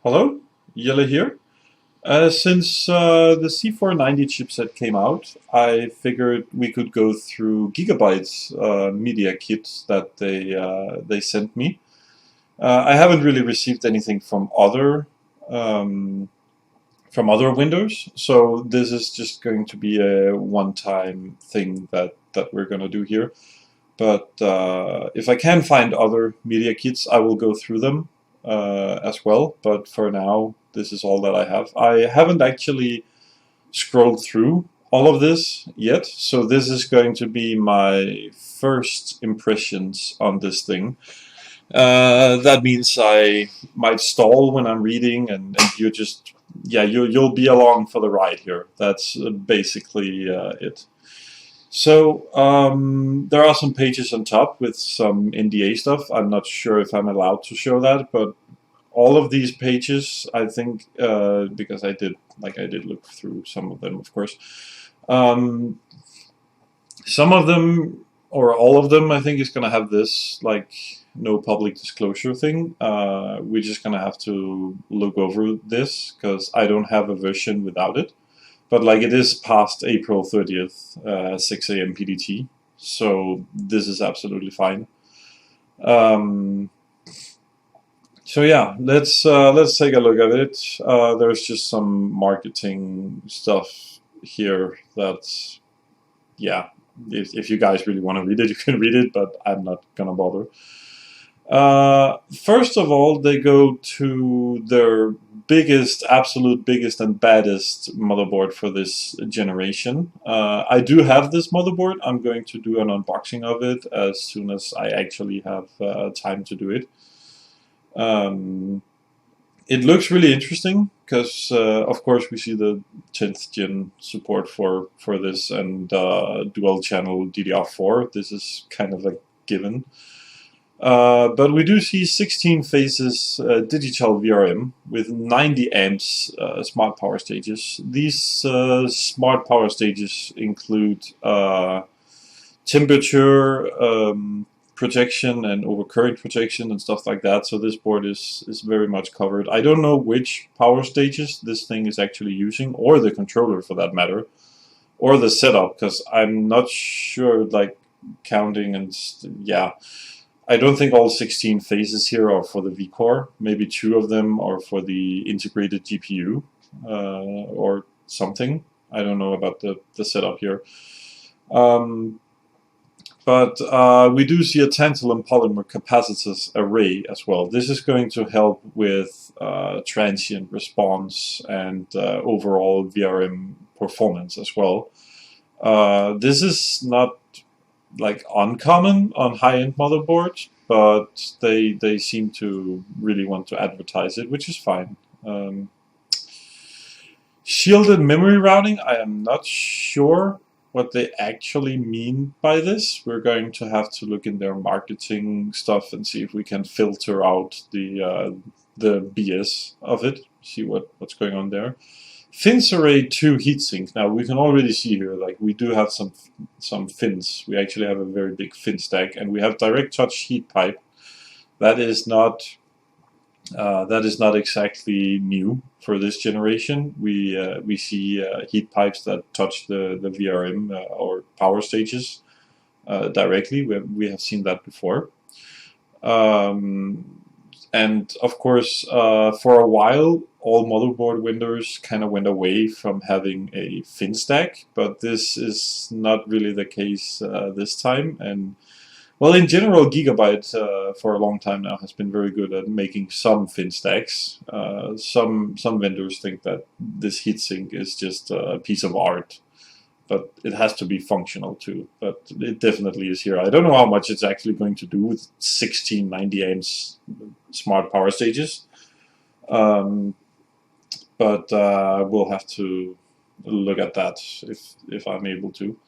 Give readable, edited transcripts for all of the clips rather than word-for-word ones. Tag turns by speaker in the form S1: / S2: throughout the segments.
S1: Hello, Yele here. Since the Z490 chipset came out, I figured we could go through Gigabyte's media kit that they sent me. I haven't really received anything um, from other Windows, so this is just going to be a one-time thing that we're going to do here. But if I can find other media kits, I will go through them as well. But for now, this is all that I have. I haven't actually scrolled through all of this yet, so this is going to be my first impressions on this thing. That means I might stall when I'm reading, and you just, yeah, you'll be along for the ride here. That's basically it. So there are some pages on top with some NDA stuff. I'm not sure if I'm allowed to show that, but all of these pages, I think, because I did look through some of them, of course. Um, some of them, or all of them, I think is going to have this like no public disclosure thing. We're just going to have to look over this because I don't have a version without it. But like it is past April 30th, 6 a.m. PDT, so this is absolutely fine. So yeah, let's take a look at it. There's just some marketing stuff here that's, yeah, if you guys really want to read it, you can read it, but I'm not gonna bother. First of all, they go to their absolute biggest and baddest motherboard for this generation. I do have this motherboard. I'm going to do an unboxing of it as soon as I actually have time to do it. It looks really interesting because, of course, we see the 10th gen support for this and dual channel DDR4. This is kind of a given. But we do see 16 phases digital VRM with 90 amps smart power stages. These smart power stages include temperature projection and overcurrent projection and stuff like that. So this board is very much covered. I don't know which power stages this thing is actually using, or the controller for that matter, or the setup, because I'm not sure, like counting and yeah. I don't think all 16 phases here are for the V-Core. Maybe 2 of them are for the integrated GPU or something. I don't know about the setup here. But we do see a tantalum polymer capacitors array as well. This is going to help with transient response and overall VRM performance as well. This is not like uncommon on high-end motherboards, but they seem to really want to advertise it, which is fine. Shielded memory routing, I am not sure what they actually mean by this. We're going to have to look in their marketing stuff and see if we can filter out the BS of it, see what's going on there. Fins array 2 heatsink. Now we can already see here, like we do have some fins. We actually have a very big fin stack, and we have direct touch heat pipe. That is not exactly new for this generation. We see heat pipes that touch the VRM or power stages directly. We have seen that before. And of course, for a while, all motherboard vendors kind of went away from having a fin stack, but this is not really the case this time. And well, in general, Gigabyte for a long time now has been very good at making some fin stacks. Some vendors think that this heatsink is just a piece of art, but it has to be functional too. But it definitely is here. I don't know how much it's actually going to do with 16 90 amps smart power stages. But we'll have to look at that if I'm able to.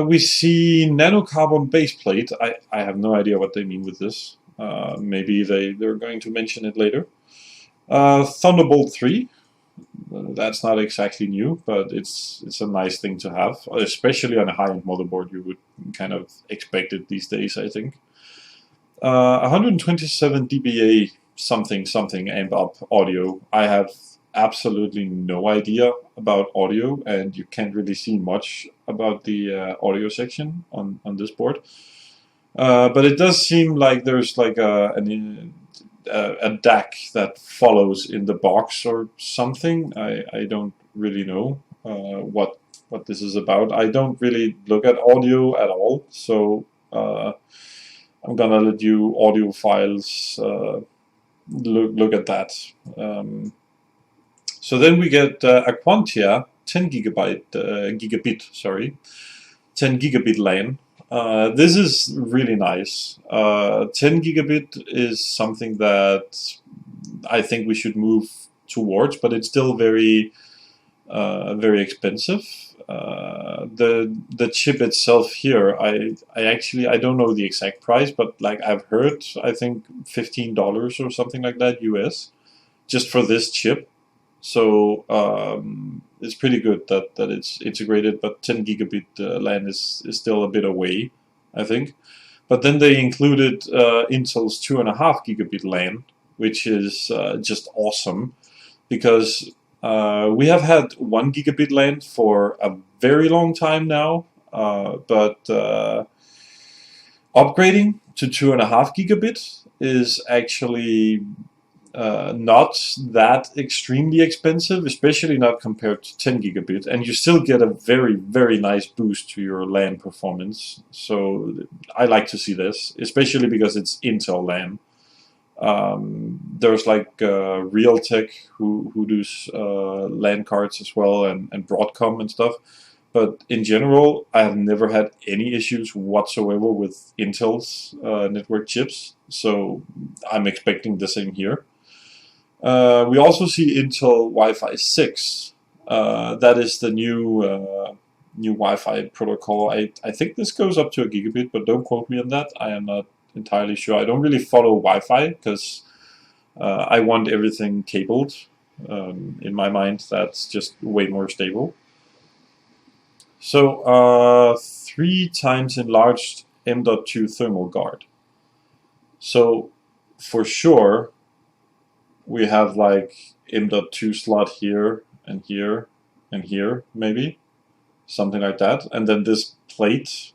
S1: We see nanocarbon baseplate. I have no idea what they mean with this. Maybe they're going to mention it later. Thunderbolt 3. That's not exactly new, but it's a nice thing to have, especially on a high-end motherboard. You would kind of expect it these days, I think. 127 dBA something amp up audio. I have absolutely no idea about audio, and you can't really see much about the audio section on this board. But it does seem like there's like a DAC that follows in the box or something. I don't really know what this is about. I don't really look at audio at all, so I'm gonna let you audiophiles look at that. So then we get a Quantia 10 gigabit, sorry, 10 gigabit LAN. This is really nice. 10 gigabit is something that I think we should move towards, but it's still very expensive. The chip itself here, I don't know the exact price, but like I've heard, I think $15 or something like that US, just for this chip. So it's pretty good that it's integrated, but 10 gigabit LAN is still a bit away, I think. But then they included Intel's 2.5 gigabit LAN, which is just awesome, because we have had 1 gigabit LAN for a very long time now, but upgrading to 2.5 gigabit is actually not that extremely expensive, especially not compared to 10 gigabit, and you still get a very nice boost to your LAN performance. So I like to see this, especially because it's Intel LAN. There's like Realtek who does LAN cards as well, and Broadcom and stuff. But in general, I have never had any issues whatsoever with Intel's network chips. So I'm expecting the same here. We also see Intel Wi-Fi 6. That is the new Wi-Fi protocol. I think this goes up to a gigabit, but don't quote me on that. I am not entirely sure. I don't really follow Wi-Fi because I want everything cabled. In my mind, that's just way more stable. So 3 times enlarged M.2 thermal guard. So for sure, we have like M.2 slot here and here and here, maybe something like that. And then this plate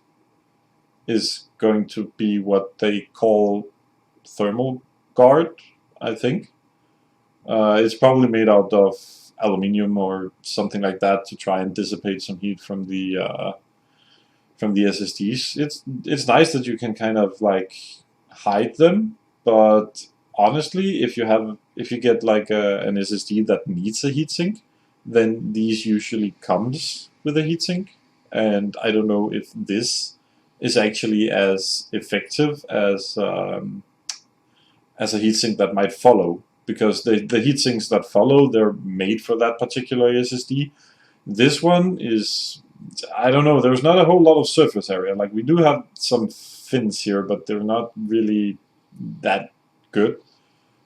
S1: is going to be what they call thermal guard, I think. It's probably made out of aluminium or something like that to try and dissipate some heat from the SSDs. It's nice that you can kind of like hide them, but honestly, if you get like an SSD that needs a heatsink, then these usually comes with a heatsink, and I don't know if this is actually as effective as a heatsink that might follow, because the heatsinks that follow, they're made for that particular SSD. This one is, I don't know, there's not a whole lot of surface area. Like, we do have some fins here, but they're not really that good.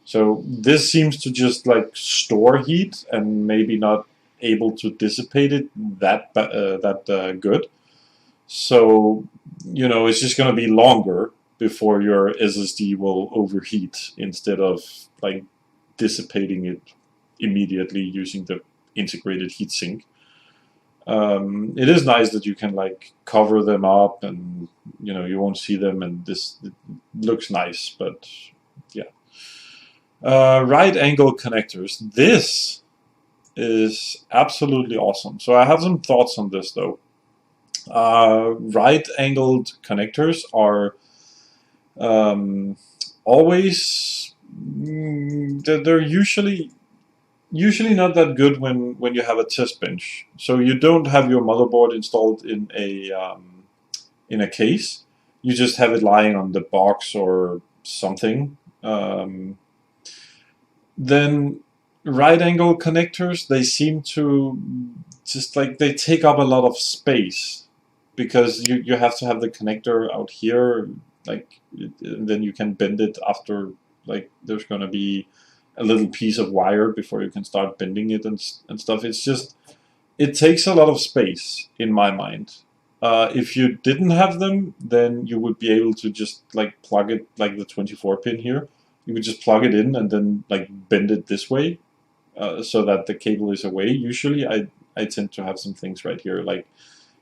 S1: So this seems to just like store heat and maybe not able to dissipate it that good. So, you know, it's just going to be longer before your SSD will overheat instead of like dissipating it immediately using the integrated heatsink. It is nice that you can like cover them up and, you know, you won't see them, and this looks nice, but yeah. Right angle connectors. This is absolutely awesome. So I have some thoughts on this though. Right angled connectors are always they're usually not that good when you have a test bench. So you don't have your motherboard installed in a case. You just have it lying on the box or something. Then right angle connectors, they seem to just like they take up a lot of space, because you have to have the connector out here, like, and then you can bend it after, like, there's going to be a little piece of wire before you can start bending it and stuff. It's just, it takes a lot of space in my mind. If you didn't have them, then you would be able to just like plug it like the 24 pin here you would just plug it in and then like bend it this way, so that the cable is away. Usually I tend to have some things right here, like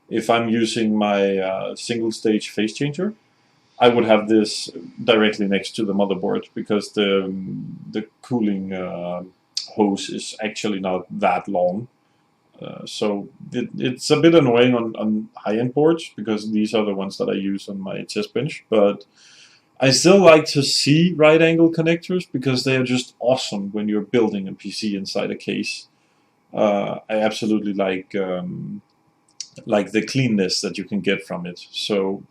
S1: if I'm using my single stage phase changer, I would have this directly next to the motherboard, because the cooling hose is actually not that long. So it's a bit annoying on high-end boards, because these are the ones that I use on my test bench. But I still like to see right-angle connectors, because they are just awesome when you're building a PC inside a case. I absolutely like the cleanness that you can get from it. So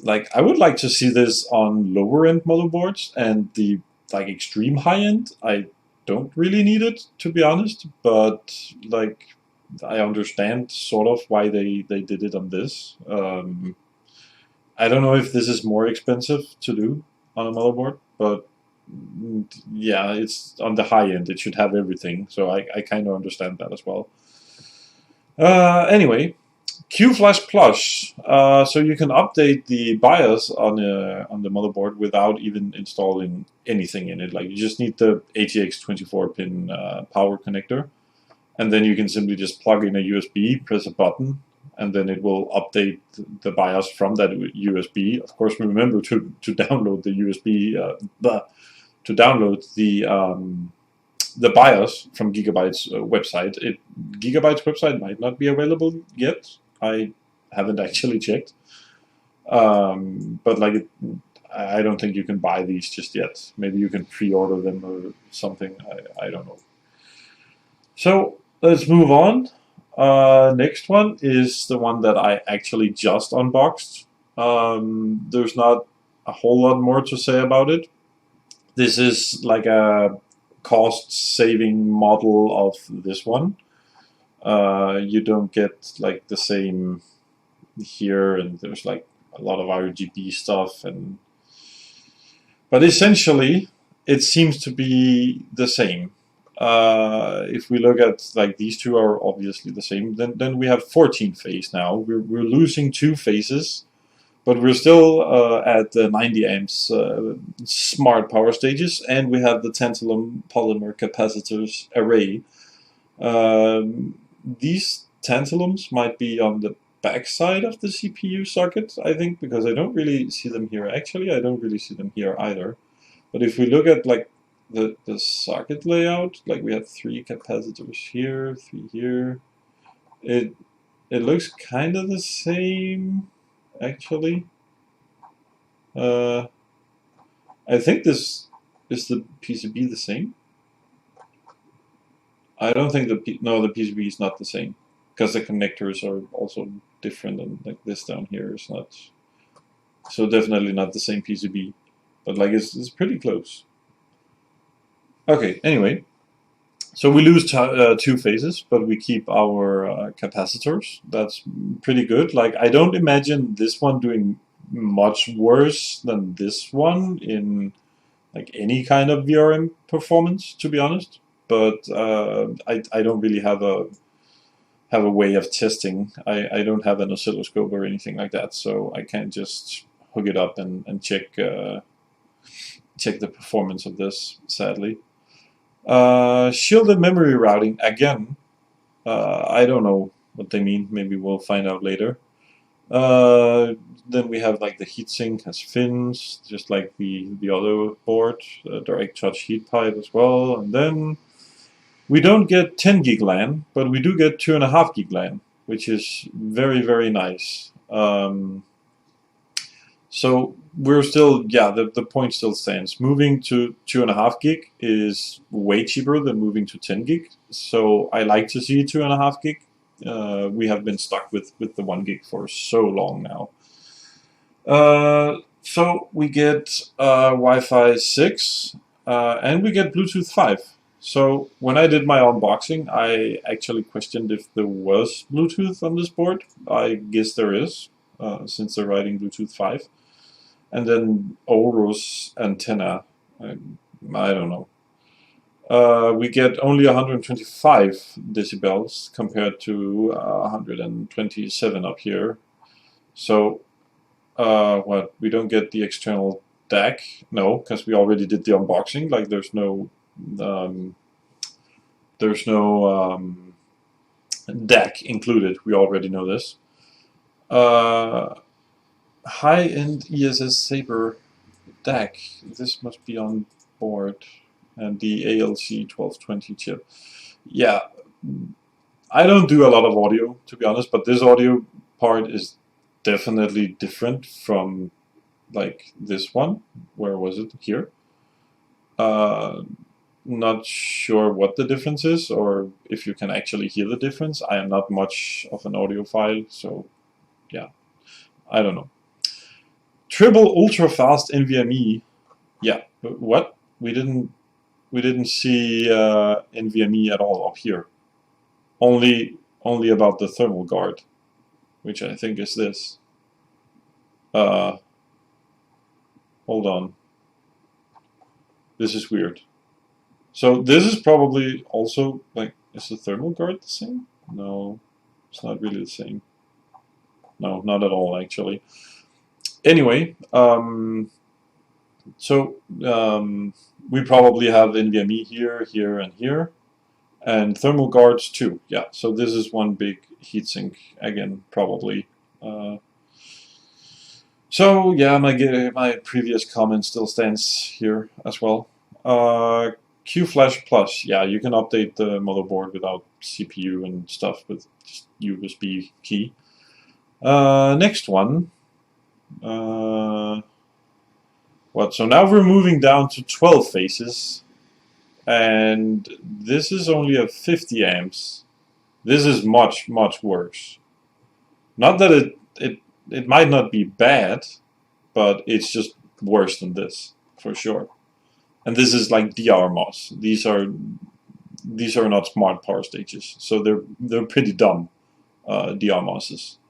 S1: like I would like to see this on lower end motherboards, and the like extreme high end, I don't really need it, to be honest, but like I understand sort of why they did it on this. I don't know if this is more expensive to do on a motherboard, but yeah, it's on the high end. It should have everything, so I kind of understand that as well. Anyway, QFlash Plus. So you can update the BIOS on the motherboard without even installing anything in it. Like you just need the ATX 24-pin power connector, and then you can simply just plug in a USB, press a button, and then it will update the BIOS from that USB. Of course, remember to download the USB, to download the BIOS from Gigabyte's website. Gigabyte's website might not be available yet. I haven't actually checked, but like I don't think you can buy these just yet. Maybe you can pre-order them or something. I don't know. So let's move on. Next one is the one that I actually just unboxed. There's not a whole lot more to say about it. This is like a cost-saving model of this one. You don't get like the same here, and there's like a lot of RGB stuff, but essentially it seems to be the same. If we look at like these two are obviously the same, then we have 14 phase now. We're losing 2 phases, but we're still at 90 amps smart power stages, and we have the tantalum polymer capacitors array. These tantalums might be on the back side of the CPU socket, I think, because I don't really see them here. Actually, I don't really see them here either. But if we look at like the socket layout, like we have 3 capacitors here, 3 here. It looks kind of the same, actually. I think this is the PCB the same. I don't think the PCB is not the same, because the connectors are also different, and like this down here is not. So definitely not the same PCB, but like it's pretty close. Okay, anyway, so we lose 2 phases, but we keep our capacitors. That's pretty good. Like I don't imagine this one doing much worse than this one in like any kind of VRM performance, to be honest. But I don't really have a way of testing. I don't have an oscilloscope or anything like that, so I can't just hook it up and check the performance of this, sadly. Shielded memory routing again. I don't know what they mean. Maybe we'll find out later. Then we have like the heatsink has fins, just like the other board. Direct touch heat pipe as well, and then we don't get 10 gig LAN, but we do get 2.5 gig LAN, which is very, very nice. So we're still, yeah, the point still stands. Moving to 2.5 gig is way cheaper than moving to 10 gig. So I like to see 2.5 gig. We have been stuck with the 1 gig for so long now. So we get Wi-Fi 6 and we get Bluetooth 5. So when I did my unboxing, I actually questioned if there was Bluetooth on this board. I guess there is, since they're writing Bluetooth 5. And then Oros antenna, I don't know. We get only 125 decibels compared to 127 up here. So what, we don't get the external DAC. No, because we already did the unboxing. Like there's no DAC included. We already know this. High-end ESS Saber DAC. This must be on board. And the ALC 1220 chip. Yeah, I don't do a lot of audio, to be honest, but this audio part is definitely different from like this one. Where was it? Here. Not sure what the difference is, or if you can actually hear the difference. I am not much of an audiophile, so yeah, I don't know. Triple ultra fast NVMe. Yeah, what? We didn't see NVMe at all up here. Only about the thermal guard, which I think is this. Hold on. This is weird. So this is probably also like, is the thermal guard the same? No, it's not really the same. No, not at all actually. Anyway, we probably have NVMe here, here, and here, and thermal guards too. Yeah, so this is one big heatsink again, probably. So yeah, my previous comment still stands here as well. QFlash Plus, yeah, you can update the motherboard without CPU and stuff with just USB key. Next one. What? So now we're moving down to 12 faces, and this is only a 50 amps. This is much worse. Not that it might not be bad, but it's just worse than this for sure. And this is like DR MOS. These are not smart power stages, so they're pretty dumb DR MOSes.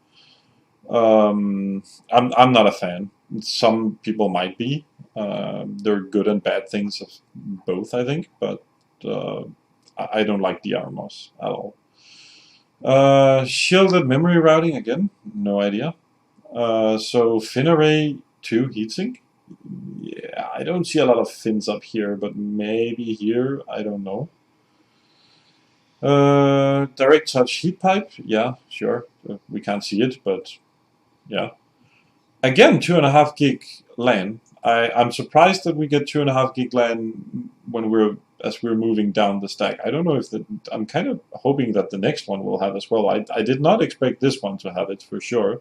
S1: I'm not a fan. Some people might be. There are good and bad things of both, I think, but I don't like DR MOS at all. Shielded memory routing again, no idea. So FinArray 2 heatsink. Yeah, I don't see a lot of fins up here, but maybe here, I don't know. Direct touch heat pipe, yeah, sure. We can't see it, but yeah. Again, 2.5 gig LAN. I'm surprised that we get 2.5 gig LAN as we're moving down the stack. I don't know if I'm kind of hoping that the next one will have as well. I did not expect this one to have it for sure,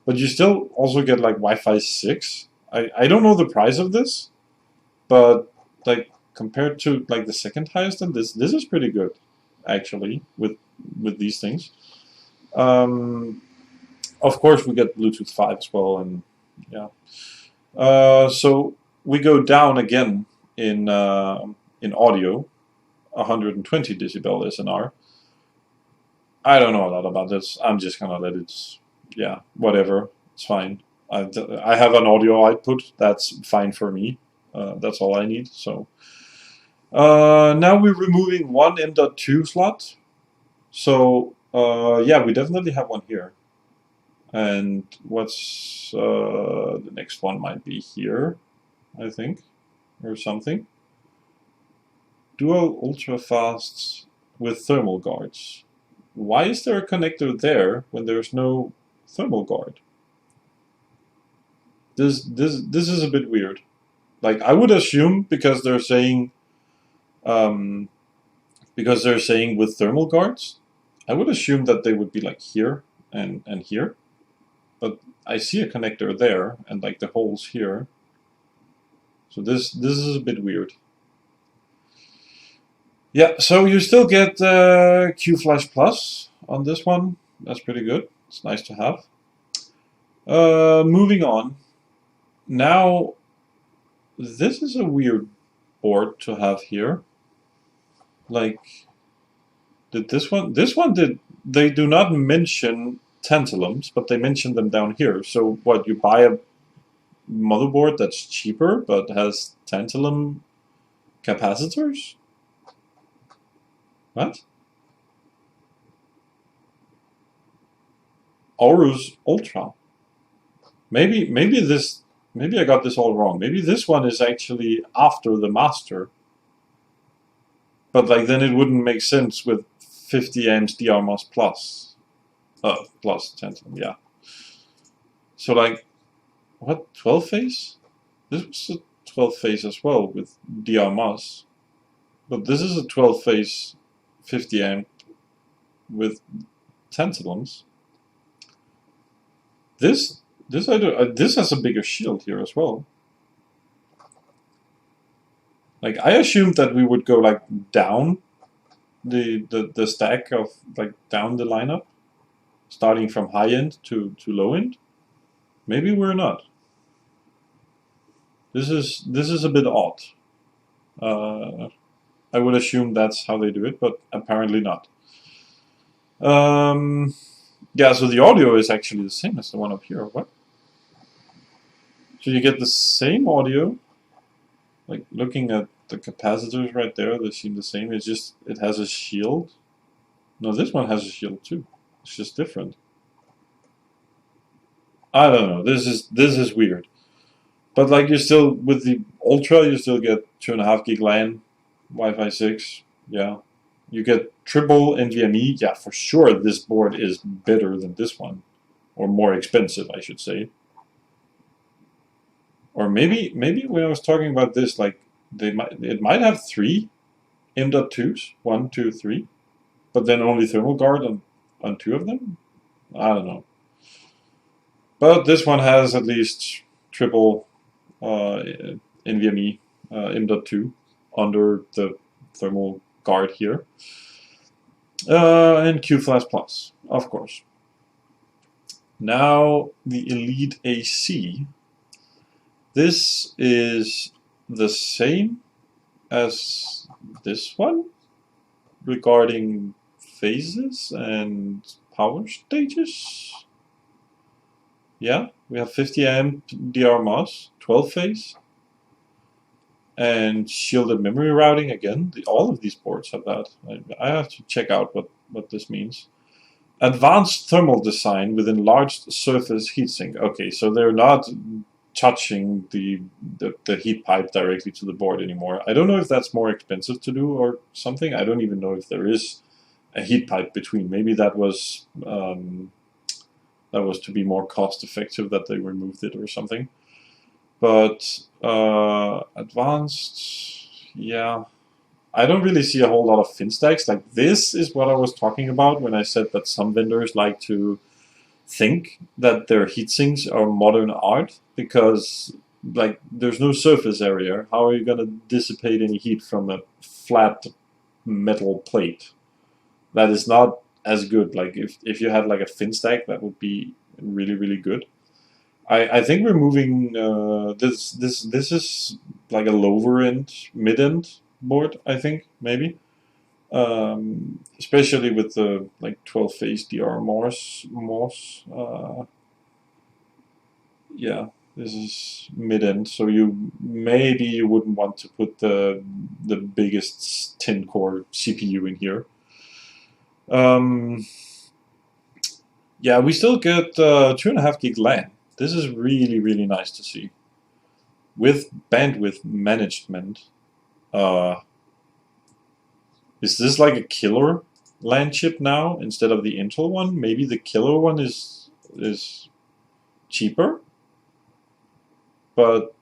S1: but you still also get like Wi-Fi 6. I don't know the price of this, but like compared to like the second highest, and this is pretty good actually with these things. Of course, we get Bluetooth 5 as well, and yeah. So we go down again in audio, 120 decibel SNR. I don't know a lot about this. I'm just gonna let it, yeah, whatever. It's fine. I have an audio output. That's fine for me. That's all I need. So now we're removing one M.2 slot. So yeah, we definitely have one here. And what's the next one might be here, I think, or something. Dual ultra fast with thermal guards. Why is there a connector there when there's no thermal guard? This is a bit weird. Like I would assume because they're saying with thermal guards, I would assume that they would be like here and here. But I see a connector there and like the holes here. So this is a bit weird. Yeah, so you still get QFlash Plus on this one. That's pretty good. It's nice to have. Moving on. Now, this is a weird board to have here. Like, did this one did, they do not mention tantalums, but they mention them down here. So what, you buy a motherboard that's cheaper but has tantalum capacitors? What? Aorus Ultra. Maybe maybe I got this all wrong. Maybe this one is actually after the master. But like then it wouldn't make sense with 50 amps DRMOS plus. Plus 10, yeah. So like, what, 12 phase? This was a 12 phase as well with DRMOS. But this is a 12 phase 50 amp with tantalums. This has a bigger shield here as well. Like I assumed that we would go like down the stack of like down the lineup, starting from high end to low end. Maybe we're not. This is a bit odd. I would assume that's how they do it, but apparently not. Yeah, so the audio is actually the same as the one up here. What? So you get the same audio. Like looking at the capacitors right there, they seem the same. It's just it has a shield. No, this one has a shield too. It's just different. I don't know. This is weird. But like you still with the Ultra, you still get 2.5 gig LAN, Wi-Fi 6. Yeah, you get triple NVMe. Yeah, for sure. This board is better than this one, or more expensive, I should say. Or maybe when I was talking about this, like it might have 3 M.2s, 1, 2, 3, but then only thermal guard on 2 of them. I don't know. But this one has at least triple NVMe M.2 under the thermal guard here. And QFlash Plus, of course. Now the Elite AC. This is the same as this one regarding phases and power stages. Yeah, we have 50 amp DRMOS, 12 phase, and shielded memory routing again. All of these boards have that. I have to check out what this means. Advanced thermal design with enlarged surface heatsink. Okay, so they're not touching the heat pipe directly to the board anymore. I don't know if that's more expensive to do or something. I don't even know if there is a heat pipe between. Maybe that was to be more cost effective that they removed it or something. But advanced, yeah, I don't really see a whole lot of fin stacks. Like this is what I was talking about when I said that some vendors like to think that their heatsinks are modern art, because like there's no surface area. How are you going to dissipate any heat from a flat metal plate? That is not as good. Like if you had like a fin stack, that would be really, really good. I think we're moving. This is like a lower end, mid end board. I think maybe, especially with the like 12 phase DRMOS. Yeah, this is mid end. So you wouldn't want to put the biggest 10 core CPU in here. Yeah, we still get 2.5 gig LAN. This is really, really nice to see. With bandwidth management, is this like a killer LAN chip now instead of the Intel one? Maybe the killer one is cheaper, but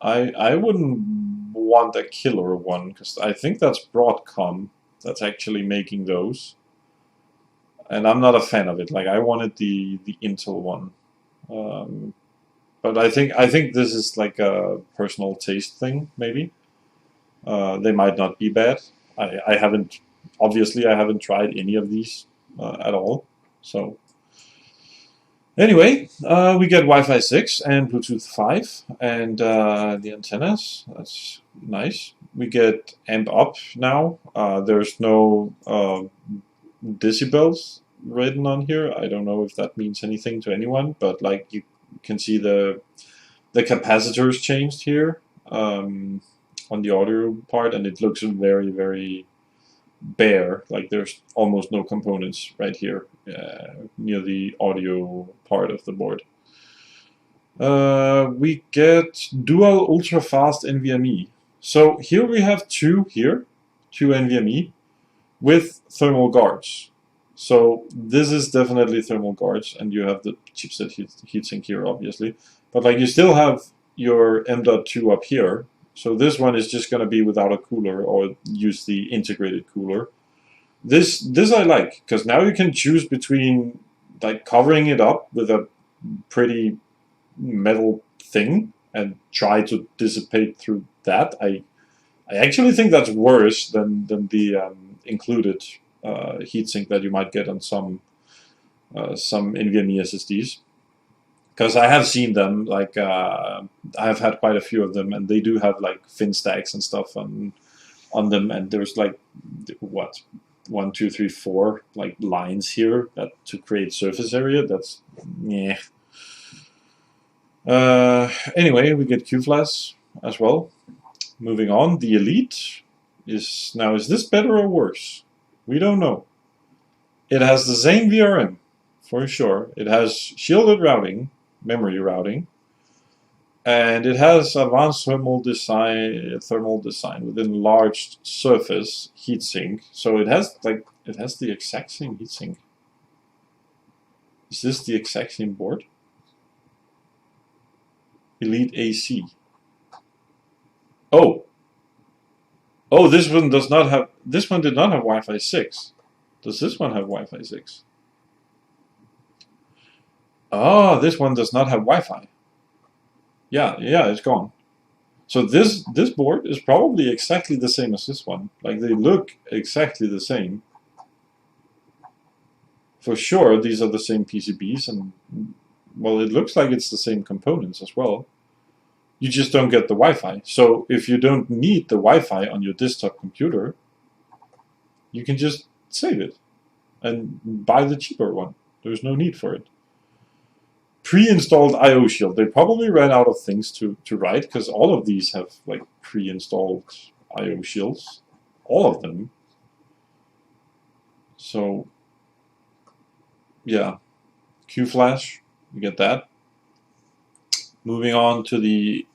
S1: I wouldn't want a killer one, because I think that's Broadcom that's actually making those, and I'm not a fan of it. Like I wanted the Intel one. But I think this is like a personal taste thing, maybe. They might not be bad. I haven't tried any of these at all. So anyway, we get Wi-Fi 6 and Bluetooth 5 and the antennas. That's nice. We get amp up now. There's no decibels written on here. I don't know if that means anything to anyone, but like you can see the capacitors changed here on the audio part, and it looks very, very bare. Like there's almost no components right here near the audio part of the board. We get dual ultra fast NVMe. So here we have two NVMe with thermal guards. So this is definitely thermal guards, and you have the chipset heatsink here, obviously. But like you still have your M.2 up here. So this one is just going to be without a cooler or use the integrated cooler. This I like, because now you can choose between like covering it up with a pretty metal thing and try to dissipate through that. I actually think that's worse than the included heatsink that you might get on some NVMe SSDs. Because I have seen them, like I have had quite a few of them, and they do have like fin stacks and stuff on them, and there's like what 1, 2, 3, 4 like lines here that to create surface area. That's yeah. Anyway, we get QFlash as well. Moving on, the Elite is now. Is this better or worse? We don't know. It has the same VRM for sure. It has shielded routing, memory routing, and it has advanced thermal design with enlarged surface heatsink. So it has the exact same heatsink. Is this the exact same board? Elite AC. Oh, this one does not have. This one did not have Wi-Fi 6. Does this one have Wi-Fi 6? Ah, this one does not have Wi-Fi. Yeah, it's gone. So this board is probably exactly the same as this one. Like they look exactly the same. For sure, these are the same PCBs, and well, it looks like it's the same components as well. You just don't get the Wi-Fi. So if you don't need the Wi-Fi on your desktop computer, you can just save it and buy the cheaper one. There's no need for it. Pre-installed I/O shield. They probably ran out of things to write, because all of these have like pre-installed I/O shields. All of them. So yeah, QFlash, you get that. Moving on to the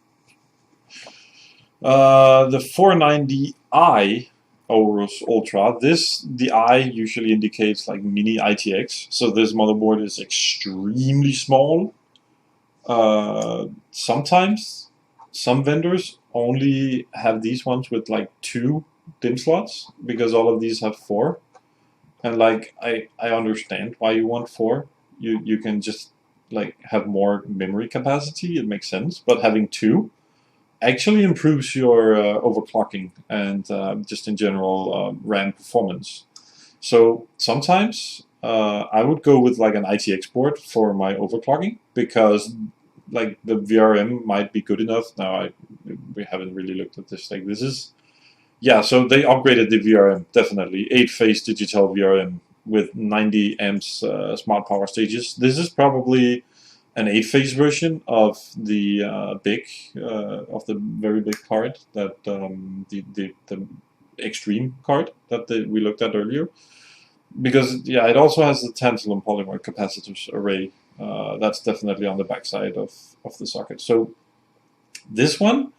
S1: 490i Aorus Ultra. The I usually indicates like mini ITX, so this motherboard is extremely small. Sometimes some vendors only have these ones with like 2 DIMM slots, because all of these have 4. And like I understand why you want 4. You can just like have more memory capacity. It makes sense. But having 2 actually improves your overclocking and just in general RAM performance. So sometimes I would go with like an ITX board for my overclocking, because like the VRM might be good enough. Now we haven't really looked at this. Like this is, yeah. So they upgraded the VRM, definitely 8-phase digital VRM with 90 amps smart power stages. This is probably an 8-phase version of the very big card that the extreme card that we looked at earlier, because yeah, it also has the tantalum polymer capacitors array. That's definitely on the backside of the socket. So this one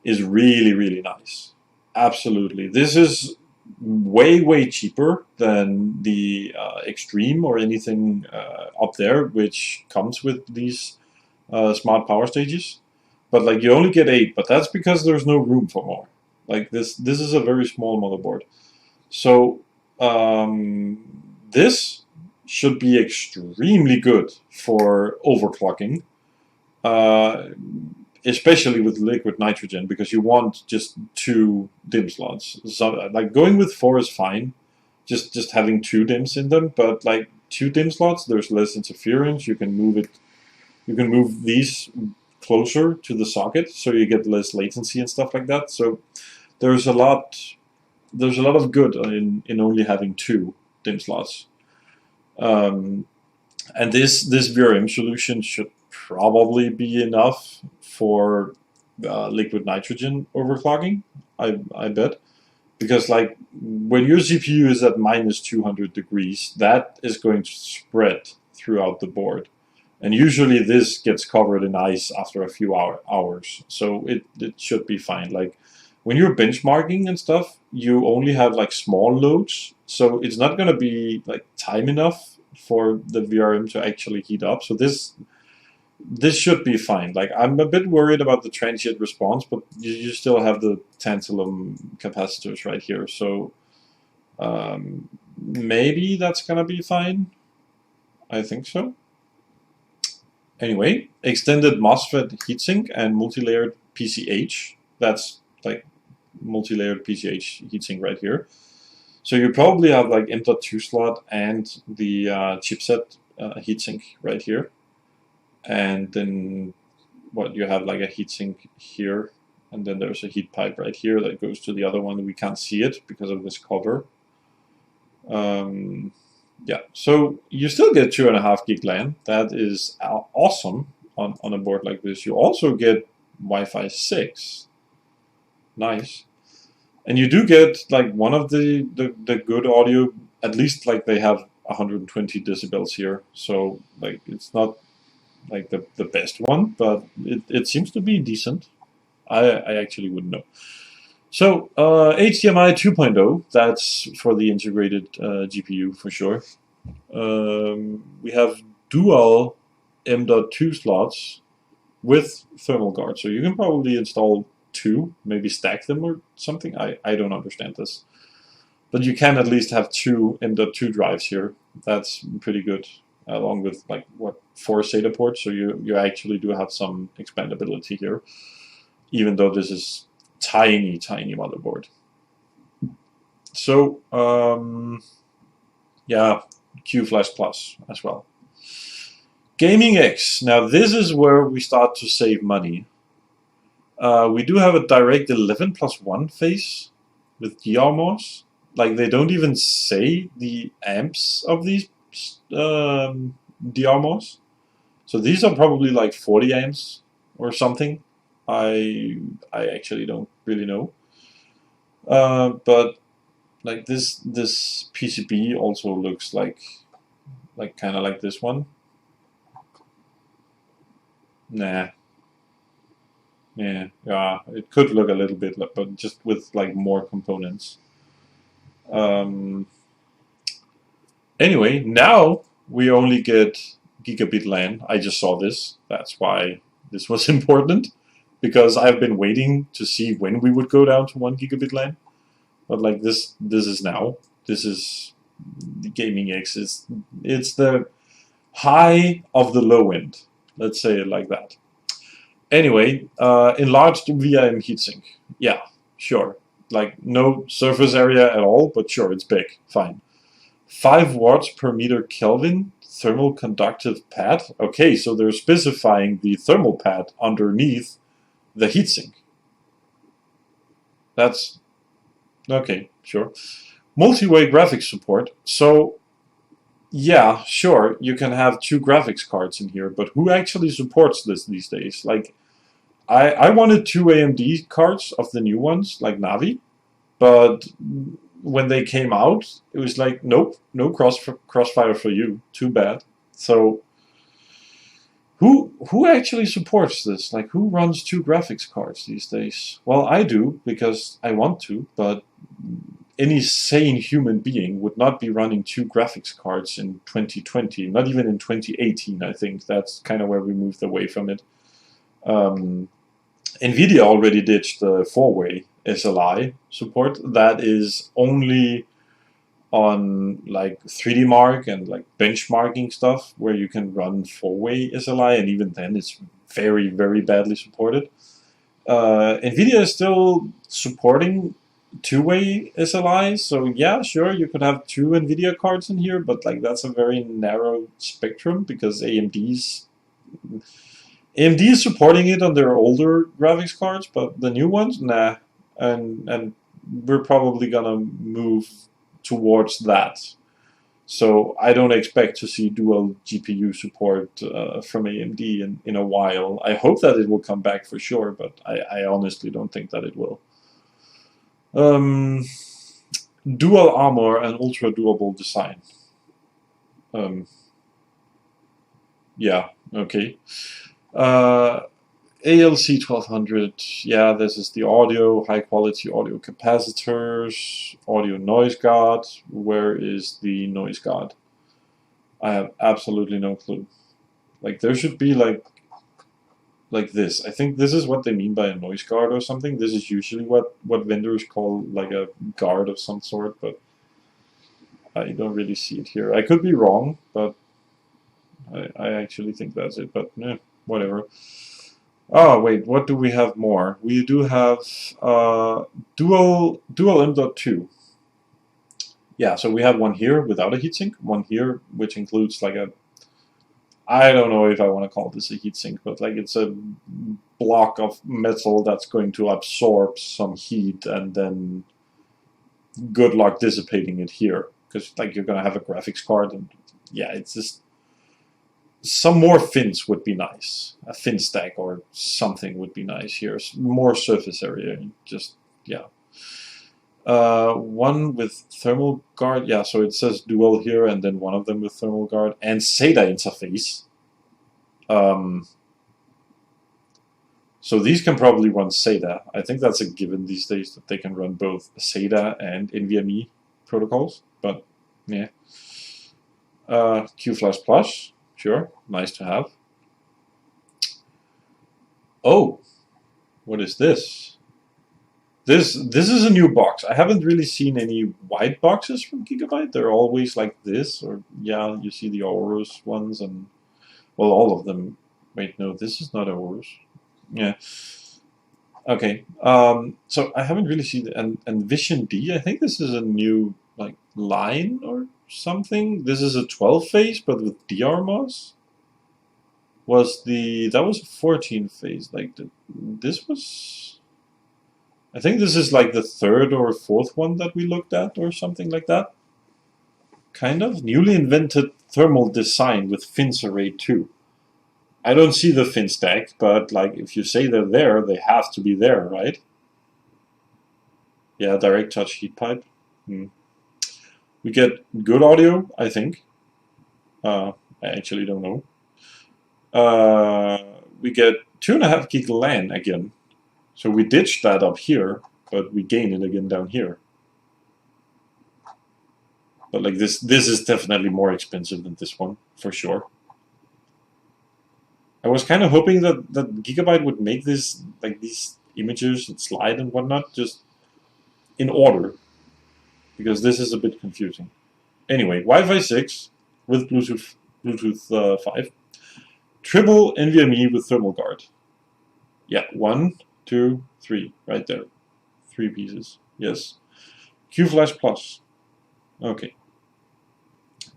S1: is really nice. Absolutely, this is way cheaper than the Extreme or anything up there, which comes with these smart power stages. But like you only get 8, but that's because there's no room for more. Like this is a very small motherboard. So this should be extremely good for overclocking. Especially with liquid nitrogen, because you want just 2 DIMM slots. So like going with 4 is fine, just having 2 DIMMs in them. But like 2 DIMM slots, there's less interference. You can move it. You can move these closer to the socket, so you get less latency and stuff like that. So there's a lot of good in only having 2 DIMM slots. And this VRM solution should probably be enough for liquid nitrogen overclocking, I bet, because like when your CPU is at -200 degrees, that is going to spread throughout the board, And usually this gets covered in ice after a few hours, so it should be fine. Like when you're benchmarking and stuff, you only have like small loads, so it's not going to be like time enough for the VRM to actually heat up. So this should be fine. Like I'm a bit worried about the transient response, but you still have the tantalum capacitors right here, so maybe that's gonna be fine. I think so. Anyway, extended MOSFET heatsink and multi-layered PCH. That's like multi-layered PCH heatsink right here. So you probably have like M.2 slot and the chipset heatsink right here. And then what you have like a heatsink here, and then there's a heat pipe right here that goes to the other one. We can't see it because of this cover. Yeah, so you still get 2.5 gig LAN. That is awesome on a board like this. You also get Wi-Fi 6. Nice. And you do get like one of the good audio, at least like they have 120 decibels here. So like it's not like the best one, but it seems to be decent. I actually wouldn't know. So HDMI 2.0, that's for the integrated GPU for sure. We have dual M.2 slots with thermal guard, so you can probably install 2, maybe stack them or something. I don't understand this, but you can at least have 2 M.2 drives here. That's pretty good, along with like what 4 SATA ports. So you actually do have some expandability here, even though this is tiny motherboard. So yeah, QFlash Plus as well. Gaming X. Now this is where we start to save money. We do have a Direct 11+1 phase with DRMOS. Like they don't even say the amps of these DRMOS. So these are probably like 40 amps or something. I actually don't really know. But like this PCB also looks like kind of like this one. Nah. Yeah, it could look a little bit, but just with like more components. Anyway, now we only get gigabit LAN. I just saw this. That's why this was important, because I've been waiting to see when we would go down to 1 gigabit LAN. But like this is now. This is the Gaming X. It's the high of the low end. Let's say it like that. Anyway, enlarged VIM heatsink. Yeah, sure. Like no surface area at all, but sure, it's big. Fine. 5 watts per meter Kelvin thermal conductive pad. Okay, so they're specifying the thermal pad underneath the heatsink. That's okay, sure. Multi-way graphics support. So yeah, sure, you can have 2 graphics cards in here, but who actually supports this these days? Like I wanted 2 AMD cards of the new ones, like Navi, but when they came out, it was like, nope, no Crossfire for you. Too bad. So who actually supports this? Like who runs 2 graphics cards these days? Well, I do because I want to, but any sane human being would not be running 2 graphics cards in 2020, not even in 2018. I think that's kind of where we moved away from it. NVIDIA already ditched the 4-way SLI support. That is only on like 3D Mark and like benchmarking stuff where you can run 4-way SLI, and even then it's very badly supported. NVIDIA is still supporting 2-way SLI, so yeah, sure, you could have 2 NVIDIA cards in here, but like that's a very narrow spectrum because AMD is supporting it on their older graphics cards, but the new ones, nah. And we're probably gonna move towards that. So I don't expect to see dual GPU support from AMD in a while. I hope that it will come back for sure, but I honestly don't think that it will. Dual armor and ultra durable design. Yeah, okay. Uh, ALC 1200, yeah, this is the audio, high quality audio capacitors, audio noise guard. Where is the noise guard? I have absolutely no clue. Like, there should be like this. I think this is what they mean by a noise guard or something. This is usually what vendors call like a guard of some sort, but I don't really see it here. I could be wrong, but I actually think that's it, but whatever. Oh wait, what do we have more? We do have dual M.2. Yeah, so we have one here without a heatsink, one here which includes like a, I don't know if I want to call this a heatsink, but like it's a block of metal that's going to absorb some heat and then good luck dissipating it here, because like you're gonna have a graphics card and yeah, it's just some more fins would be nice. A fin stack or something would be nice here. More surface area. Just, yeah. One with thermal guard. Yeah, so it says dual here, and then one of them with thermal guard. And SATA interface. So these can probably run SATA. I think that's a given these days that they can run both SATA and NVMe protocols. But, yeah. QFlash Plus. Sure, nice to have. Oh, what is this? This is a new box. I haven't really seen any white boxes from Gigabyte. They're always like this, or yeah, you see the Aorus ones, and well, all of them. Wait, no, this is not Aorus. Yeah. Okay. So I haven't really seen and Vision D. I think this is a new like line or something. This is a 12 phase, but with DRMOS. That was a 14 phase? Like this was. I think this is like the third or fourth one that we looked at, or something like that. Kind of newly invented thermal design with fins array 2. I don't see the fin stack, but like if you say they're there, they have to be there, right? Yeah, direct touch heat pipe. We get good audio, I think. I actually don't know. We get 2.5 gig LAN again. So we ditched that up here, but we gain it again down here. But like this is definitely more expensive than this one, for sure. I was kind of hoping that Gigabyte would make this, like these images and slide and whatnot, just in order, because this is a bit confusing. Anyway, Wi-Fi 6 with Bluetooth 5, triple NVMe with thermal guard. Yeah, 1, 2, 3, right there, 3 pieces. Yes. QFlash Plus. Okay.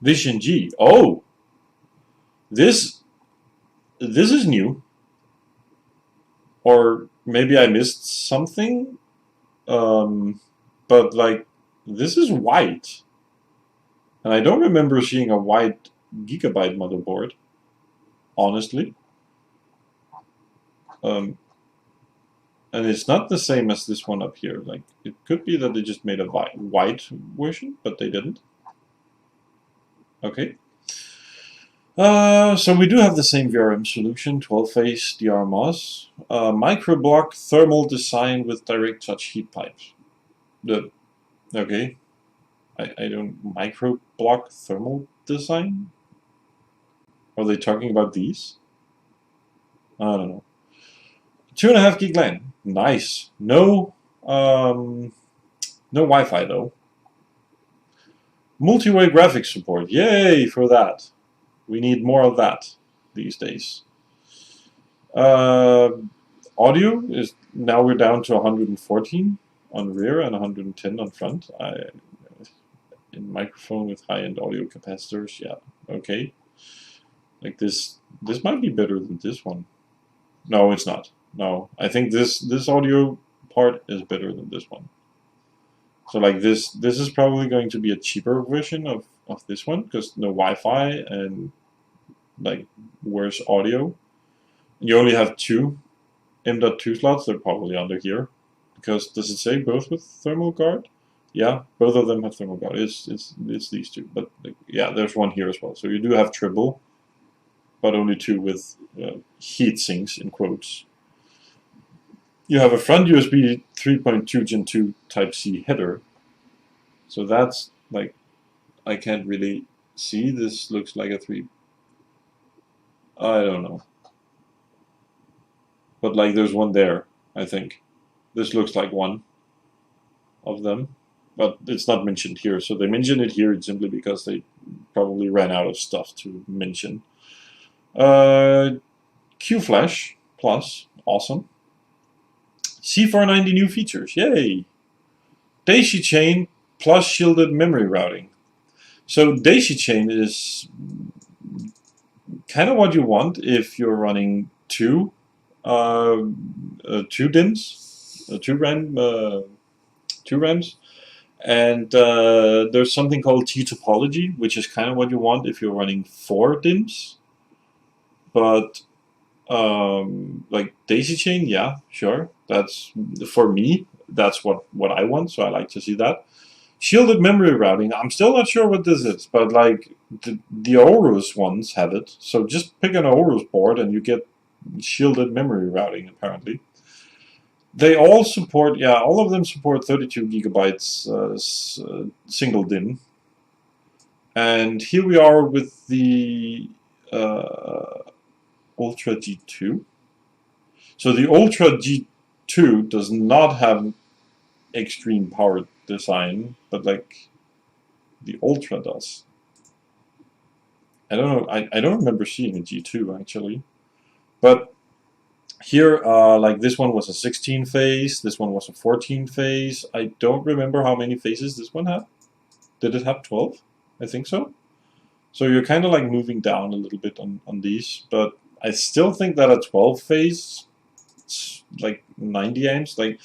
S1: Vision G. Oh, this is new, or maybe I missed something. But like this is white, and I don't remember seeing a white Gigabyte motherboard. Honestly, and it's not the same as this one up here. Like it could be that they just made a white version, but they didn't. Okay. So we do have the same VRM solution, 12-phase DRMOS, microblock thermal design with direct touch heat pipes. Okay, I don't microblock thermal design. Are they talking about these? I don't know. 2.5 gig LAN, nice. No Wi-Fi though. Multi-way graphics support, yay for that. We need more of that these days. Audio is now we're down to 114 on rear and 110 on front. In microphone with high-end audio capacitors, yeah, okay. Like this might be better than this one. No, it's not. No, I think this audio part is better than this one. So like this is probably going to be a cheaper version of this one, because no Wi-Fi and like worse audio. You only have 2 M.2 slots. They're probably under here, because does it say both with thermal guard? Yeah, both of them have thermal guard. It's these two, but like, yeah, there's one here as well. So you do have triple, but only two with heat sinks in quotes. You have a front USB 3.2 Gen 2 Type-C header. So that's like, I can't really see. This looks like a 3. I don't know. But like there's one there, I think. This looks like one of them. But it's not mentioned here. So they mention it here simply because they probably ran out of stuff to mention. Q-Flash Plus, awesome. Z490 new features, yay! Daisy chain plus shielded memory routing. So daisy chain is kind of what you want if you're running two DIMMs, two RAMs, and there's something called T-topology, which is kind of what you want if you're running 4 DIMMs. But like daisy chain, yeah, sure. That's for me. That's what I want. So I like to see that. Shielded memory routing. I'm still not sure what this is, but like the Aorus ones have it. So just pick an Aorus board and you get shielded memory routing. Apparently, they all support. Yeah, all of them support 32 gigabytes single DIMM. And here we are with the Ultra G2. So the Ultra G2 does not have extreme power design, but like the Ultra does. I don't know. I don't remember seeing a G2 actually, but here, like this one was a 16 phase. This one was a 14 phase. I don't remember how many phases this one had. Did it have 12? I think so. So you're kind of like moving down a little bit on these, but I still think that a 12 phase, like 90 amps, like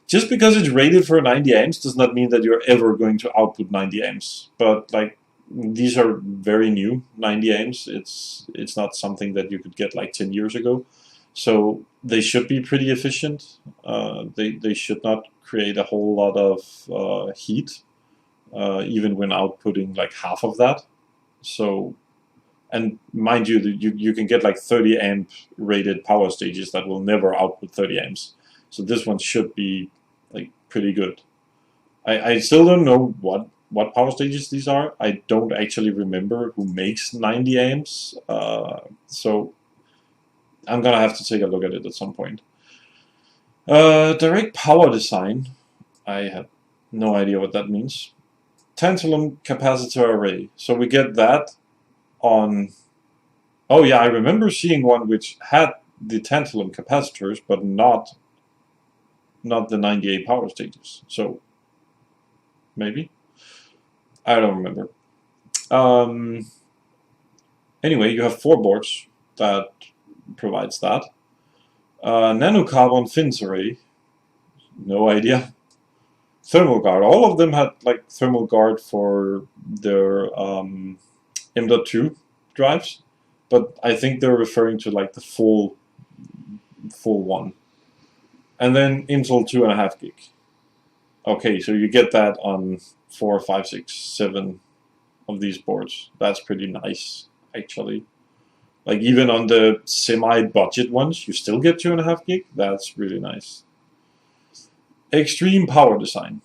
S1: just because it's rated for 90 amps does not mean that you're ever going to output 90 amps. But like these are very new 90 amps. It's not something that you could get like 10 years ago. So they should be pretty efficient. They should not create a whole lot of heat, even when outputting like half of that. So, and mind you, you can get like 30 amp rated power stages that will never output 30 amps. So this one should be like pretty good. I still don't know what power stages these are. I don't actually remember who makes 90 amps. So I'm gonna have to take a look at it at some point. Direct power design. I have no idea what that means. Tantalum capacitor array. So we get that on. Oh yeah, I remember seeing one which had the tantalum capacitors, but not the 98 power stages. So maybe, I don't remember. Anyway, you have 4 boards that provides that. Nanocarbon fins array. No idea. Thermal guard. All of them had like thermal guard for their M.2 drives, but I think they're referring to like the full one. And then Intel 2.5 gig. Okay, so you get that on 4, 5, 6, 7 of these boards. That's pretty nice, actually. Like even on the semi-budget ones, you still get 2.5 gig. That's really nice. Extreme power design.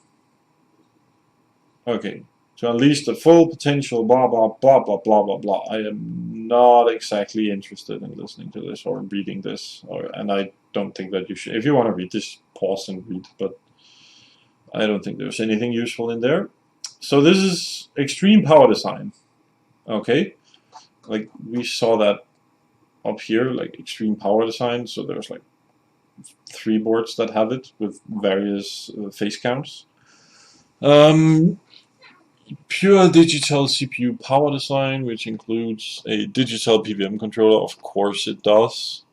S1: Okay, to unleash the full potential, blah, blah, blah, blah, blah, blah, blah. I am not exactly interested in listening to this or reading this, and I don't think that you should. If you want to read this, pause and read, but I don't think there's anything useful in there. So this is extreme power design. Okay, like we saw that up here, like extreme power design. So there's like 3 boards that have it with various phase counts. Pure digital CPU power design, which includes a digital PWM controller. Of course it does.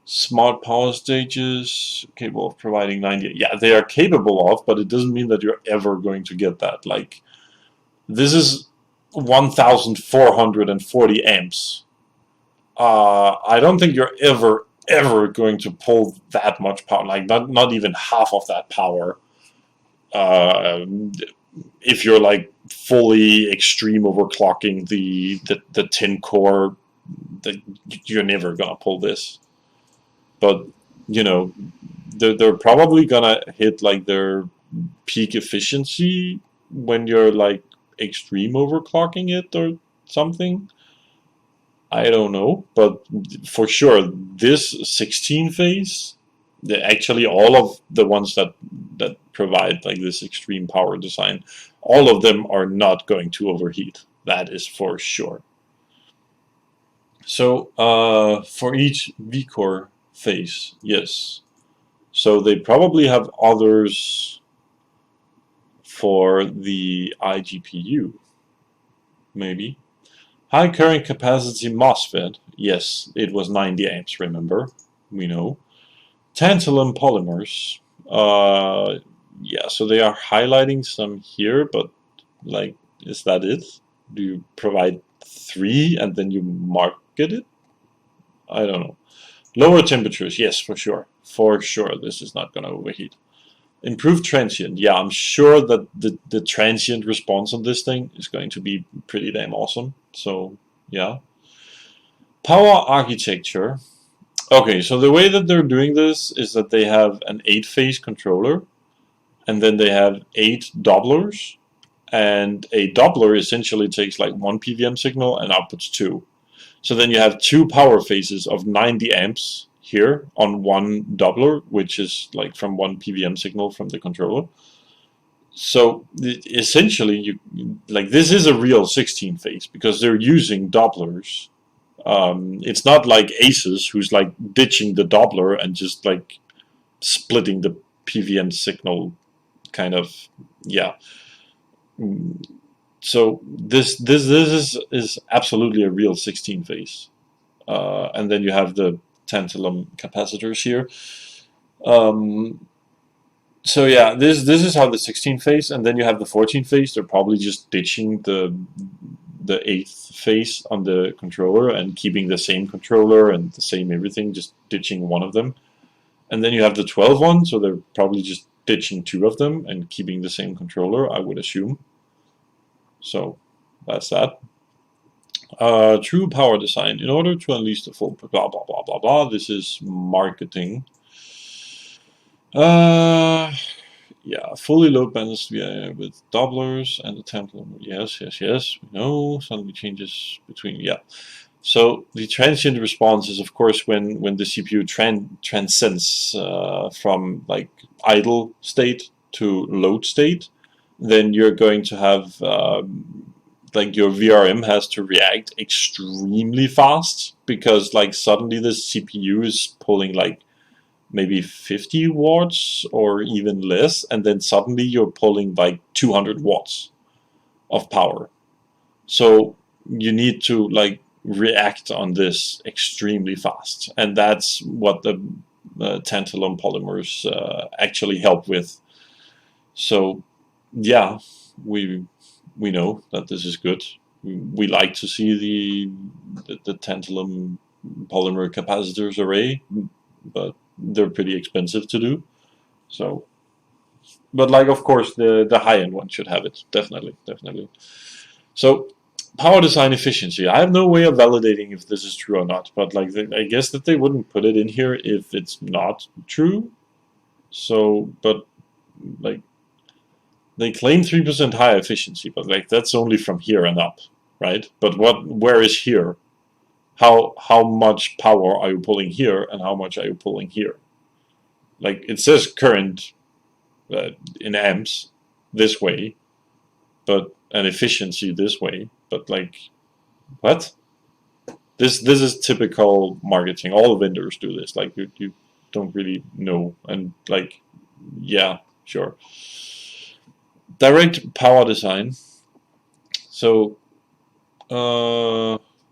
S1: Smart power stages, capable of providing 90. Yeah, they are capable of, but it doesn't mean that you're ever going to get that. Like, this is 1,440 amps. I don't think you're ever going to pull that much power. Like, not even half of that power. If you're like fully extreme overclocking the 10 core you're never gonna pull this. But you know, they're probably gonna hit like their peak efficiency when you're like extreme overclocking it or something. I don't know, but for sure this 16 phase, actually all of the ones that provide like this extreme power design, all of them are not going to overheat. That is for sure. So for each vCore phase, yes. So they probably have others for the iGPU, maybe. High current capacity MOSFET, yes, it was 90 amps, remember, we know. Tantalum polymers, yeah, so they are highlighting some here, but like, is that it? Do you provide 3 and then you market it? I don't know. Lower temperatures, yes, for sure. For sure, this is not going to overheat. Improved transient, yeah, I'm sure that the transient response on this thing is going to be pretty damn awesome. So, yeah. Power architecture. Okay, so the way that they're doing this is that they have an 8-phase controller, and then they have 8 doublers, and a doubler essentially takes like 1 PWM signal and outputs 2. So then you have 2 power phases of 90 amps here on one doubler, which is like from 1 PWM signal from the controller. So essentially, like this is a real 16 phase because they're using doublers. It's not like Aces who's like ditching the doubler and just like splitting the PWM signal, kind of, yeah. So this is absolutely a real 16 phase, and then you have the tantalum capacitors here. So yeah, this is how the 16 phase, and then you have the 14 phase. They're probably just ditching the 8th phase on the controller and keeping the same controller and the same everything, just ditching one of them. And then you have the 12 one, so they're probably just ditching 2 of them and keeping the same controller, I would assume. So that's that. True power design. In order to unleash the full blah blah blah blah blah. This is marketing. Yeah, fully load balanced with doublers and the tantalum. Yes, yes, yes. We know. Suddenly changes between. Yeah. So the transient response is, of course, when the CPU transcends from like idle state to load state. Then you're going to have like your VRM has to react extremely fast because like suddenly the CPU is pulling like maybe 50 watts or even less, and then suddenly you're pulling like 200 watts of power. So you need to like react on this extremely fast, and that's what the tantalum polymers actually help with. So yeah, we know that this is good. We like to see the tantalum polymer capacitors array, but they're pretty expensive to do. So, but like of course the high end one should have it, definitely. So power design efficiency. I have no way of validating if this is true or not, but like I guess that they wouldn't put it in here if it's not true. So, but like they claim 3% higher efficiency, but like that's only from here and up, right? But where is here? How much power are you pulling here, and how much are you pulling here? Like it says current in amps this way, but an efficiency this way, but like what? This is typical marketing. All the vendors do this. Like you don't really know, and like yeah, sure. Direct power design. So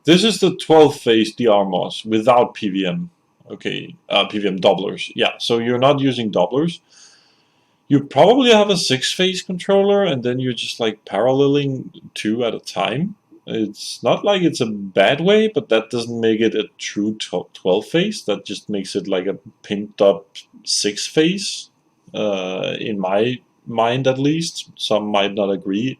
S1: this is the 12-phase DRMOS without PWM. Okay, PWM doublers. Yeah, so you're not using doublers. You probably have a 6-phase controller, and then you're just like paralleling 2 at a time. It's not like it's a bad way, but that doesn't make it a true 12-phase. That just makes it like a pimped up 6-phase, in my mind at least. Some might not agree.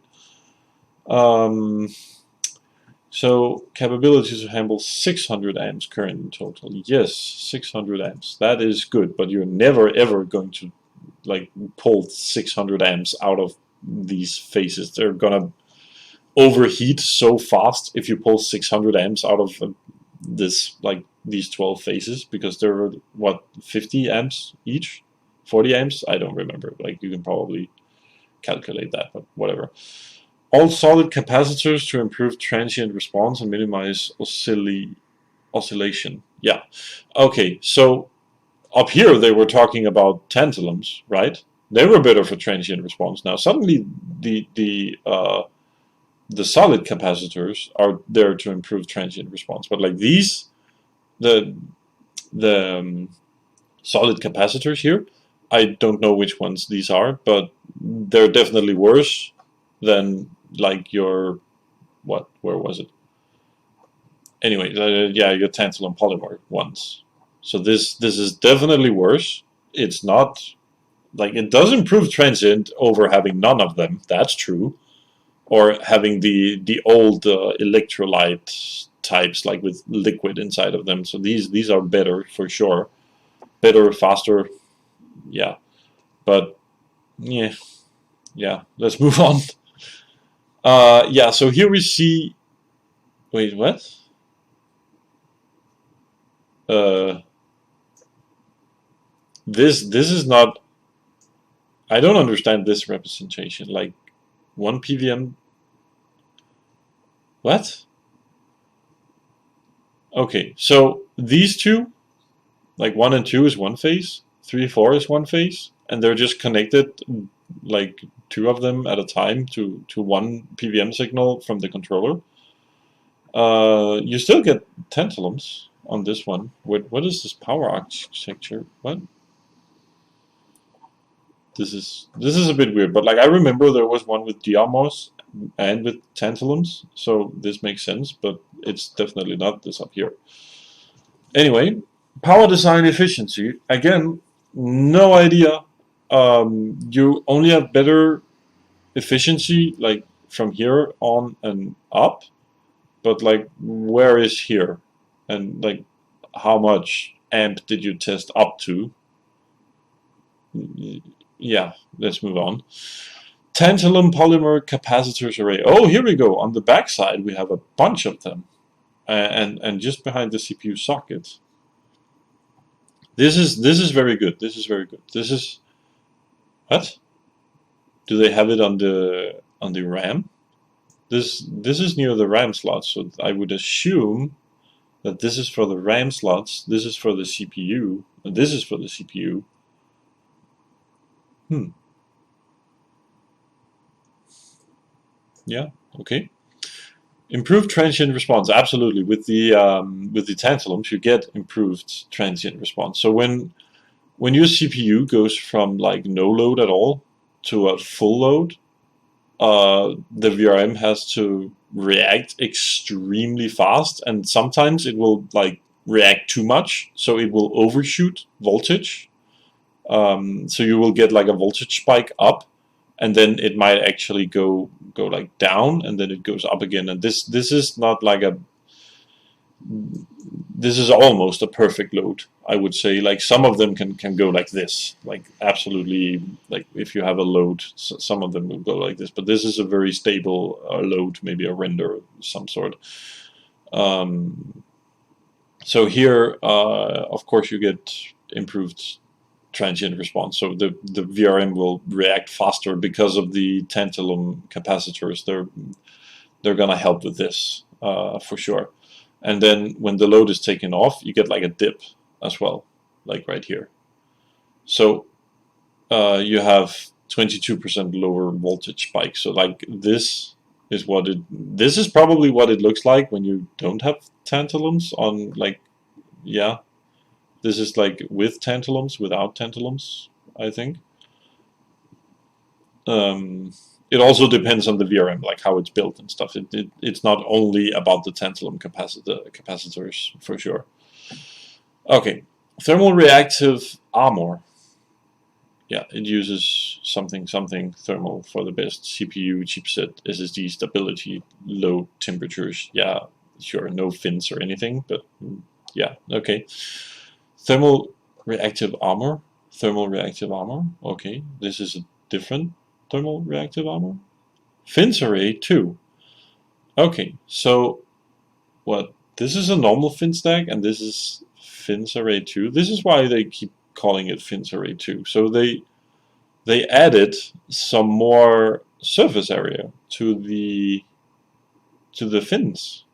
S1: So capability to handle 600 amps current in total. Yes, 600 amps. That is good, but you're never ever going to like pull 600 amps out of these phases. They're gonna overheat so fast if you pull 600 amps out of this, like these 12 phases, because they're what, 50 amps each, 40 amps. I don't remember. Like you can probably calculate that, but whatever. All solid capacitors to improve transient response and minimize oscillation. Yeah. Okay, so up here they were talking about tantalums, right? They were better for transient response. Now suddenly the solid capacitors are there to improve transient response, but like these, the solid capacitors here, I don't know which ones these are, but they're definitely worse than like your, what, where was it? Anyway, yeah, your tantalum polymer ones. So this is definitely worse. It's not like, it does improve transient over having none of them. That's true. Or having the old electrolyte types, like with liquid inside of them. So these are better for sure. Better, faster, yeah. But yeah, let's move on. Yeah, so here we see, wait, what? This is not, I don't understand this representation. Like 1 PVM, what? Okay, so these two, like 1 and 2 is one phase, 3, 4 is one phase, and they're just connected, like 2 of them at a time to one PVM signal from the controller. You still get tantalums on this one. What is this power architecture? What? This is a bit weird, but like I remember there was one with diamos and with tantalums, so this makes sense, but it's definitely not this up here. Anyway, power design efficiency. Again, no idea. You only have better efficiency like from here on and up, but like where is here? And like how much amp did you test up to? Yeah, let's move on. Tantalum polymer capacitors array. Oh, here we go. On the back side, we have a bunch of them, and just behind the CPU socket. This is very good. This is very good. This is, what? Do they have it on the RAM? This is near the RAM slots, so I would assume that this is for the RAM slots. This is for the CPU, and this is for the CPU. Yeah, okay. Improved transient response, absolutely. With the tantalums, you get improved transient response. So when your CPU goes from like no load at all to a full load, the VRM has to react extremely fast, and sometimes it will like react too much, so it will overshoot voltage. So you will get like a voltage spike up, and then it might actually go like down, and then it goes up again. And this is not like a, this is almost a perfect load, I would say. Like some of them can go like this, like absolutely, like if you have a load, some of them will go like this, but this is a very stable load, maybe a render of some sort. So here, of course, you get improved transient response. So the VRM will react faster because of the tantalum capacitors. They're gonna help with this for sure. And then when the load is taken off, you get like a dip as well, like right here. So you have 22% lower voltage spike. So like this is what this is probably what it looks like when you don't have tantalums on, like, yeah. This is like with tantalums, without tantalums, I think. It also depends on the VRM, like how it's built and stuff. It's not only about the tantalum capacitors, for sure. Okay, thermal reactive armor. yeah, it uses something thermal for the best CPU, chipset, SSD stability, low temperatures. Yeah, sure, no fins or anything, but yeah, okay. Thermal reactive armor. Thermal reactive armor. Okay, this is a different thermal reactive armor. Fins array 2. Okay, so what? This is a normal fin stack, and this is fins array 2. This is why they keep calling it fins array 2. So they added some more surface area to the fins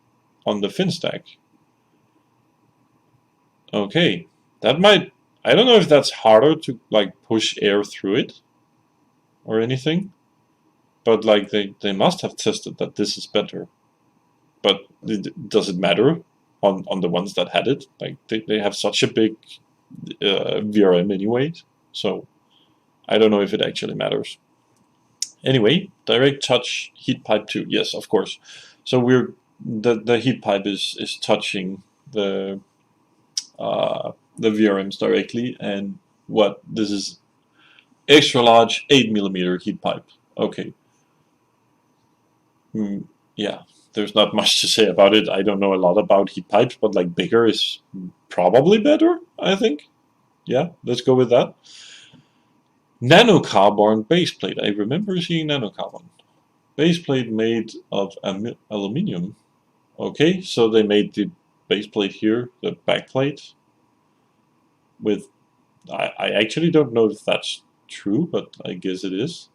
S1: on the fin stack. Okay, that might, I don't know if that's harder to like push air through it or anything, but like they must have tested that this is better. But does it matter on the ones that had it? Like they have such a big VRM anyways, so I don't know if it actually matters. Anyway, direct touch heat pipe 2. Yes, of course. So the heat pipe is touching the VRMs directly, and what this is extra large 8mm heat pipe. Okay. Yeah, there's not much to say about it. I don't know a lot about heat pipes, but like bigger is probably better, I think. Yeah, let's go with that. Nanocarbon baseplate. I remember seeing nanocarbon. Baseplate made of aluminium. Okay, so they made the baseplate here, the backplate, with, I actually don't know if that's true, but I guess it is.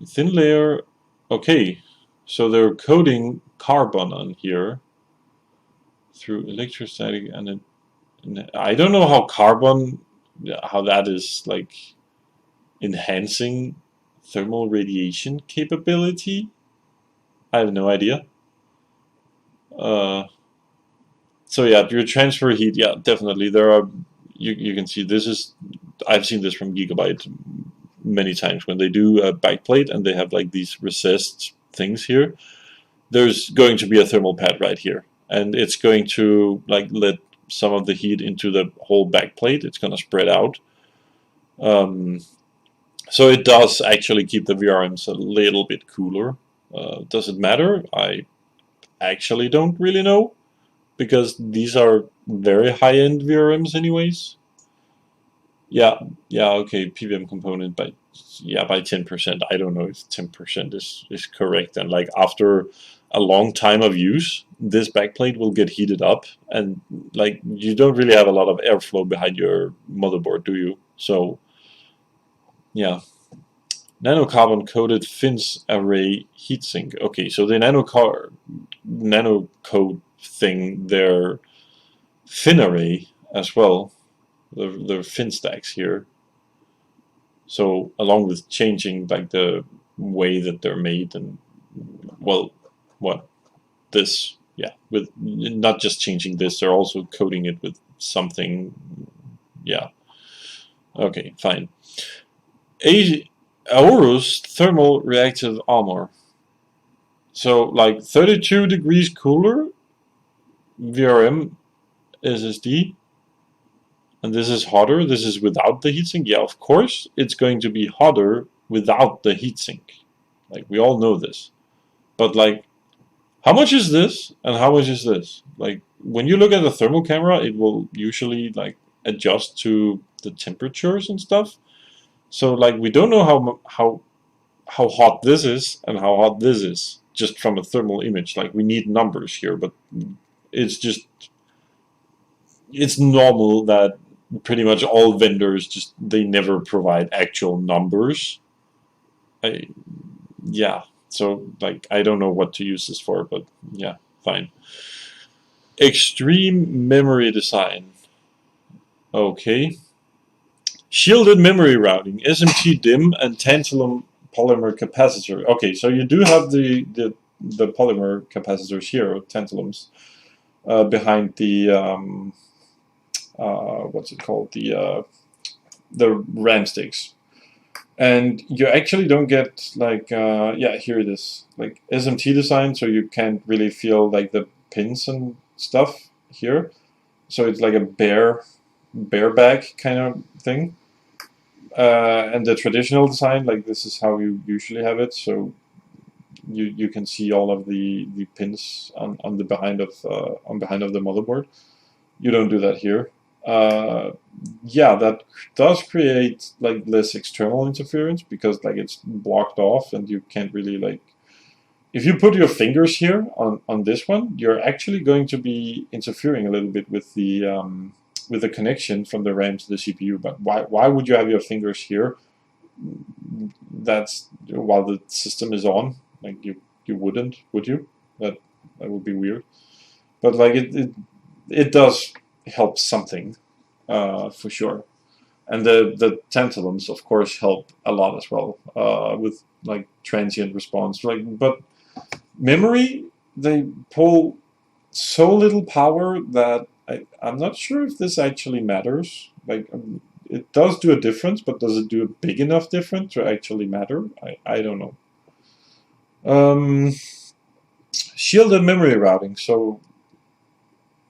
S1: Thin layer, okay, so they're coating carbon on here through electrostatic, and I don't know how carbon, how that is like enhancing thermal radiation capability. I have no idea. So yeah, your transfer heat, yeah, definitely. There are, you can see this is, I've seen this from Gigabyte many times when they do a backplate and they have like these recessed things here. There's going to be a thermal pad right here, and it's going to like let some of the heat into the whole backplate. It's going to spread out. So it does actually keep the VRMs a little bit cooler. Does it matter? I actually don't really know, because these are very high-end VRMs anyways. Yeah, okay, PVM component by 10%. I don't know if 10% is correct, and like after a long time of use, this backplate will get heated up, and like you don't really have a lot of airflow behind your motherboard, do you? So yeah. Nanocarbon coated fins array heatsink. Okay, so the nanocoat thing, their fin array as well, the fin stacks here. So along with changing like the way that they're made, and well, what this, yeah, with not just changing this, they're also coating it with something. Yeah. Okay, fine. Aorus thermal reactive armor. So like 32 degrees cooler VRM SSD, and this is hotter. This is without the heatsink. Yeah, of course it's going to be hotter without the heatsink. Like we all know this. But like, how much is this and how much is this? Like when you look at the thermal camera, it will usually like adjust to the temperatures and stuff. So like we don't know how hot this is and how hot this is just from a thermal image. Like we need numbers here, but it's just, it's normal that pretty much all vendors just, they never provide actual numbers. Yeah, so like I don't know what to use this for, but yeah, fine. Extreme memory design. Okay. Shielded memory routing, SMT DIMM, and tantalum polymer capacitor. Okay, so you do have the polymer capacitors here, or tantalums, behind the what's it called, the RAM sticks, and you actually don't get like yeah, here it is, like SMT design, so you can't really feel like the pins and stuff here. So it's like a bare back kind of thing. And the traditional design, like this is how you usually have it. So you can see all of the pins on the behind of the motherboard. You don't do that here. Yeah, that does create like less external interference because like it's blocked off and you can't really like. If you put your fingers here on this one, you're actually going to be interfering a little bit with the connection from the RAM to the CPU. But why would you have your fingers here? That's while the system is on. Like you wouldn't, would you? That would be weird. But like it does help something, for sure. And the tantalums, of course, help a lot as well, with like transient response. Like, but memory, they pull so little power that I'm not sure if this actually matters. Like, it does do a difference, but does it do a big enough difference to actually matter? I don't know. Shielded memory routing. So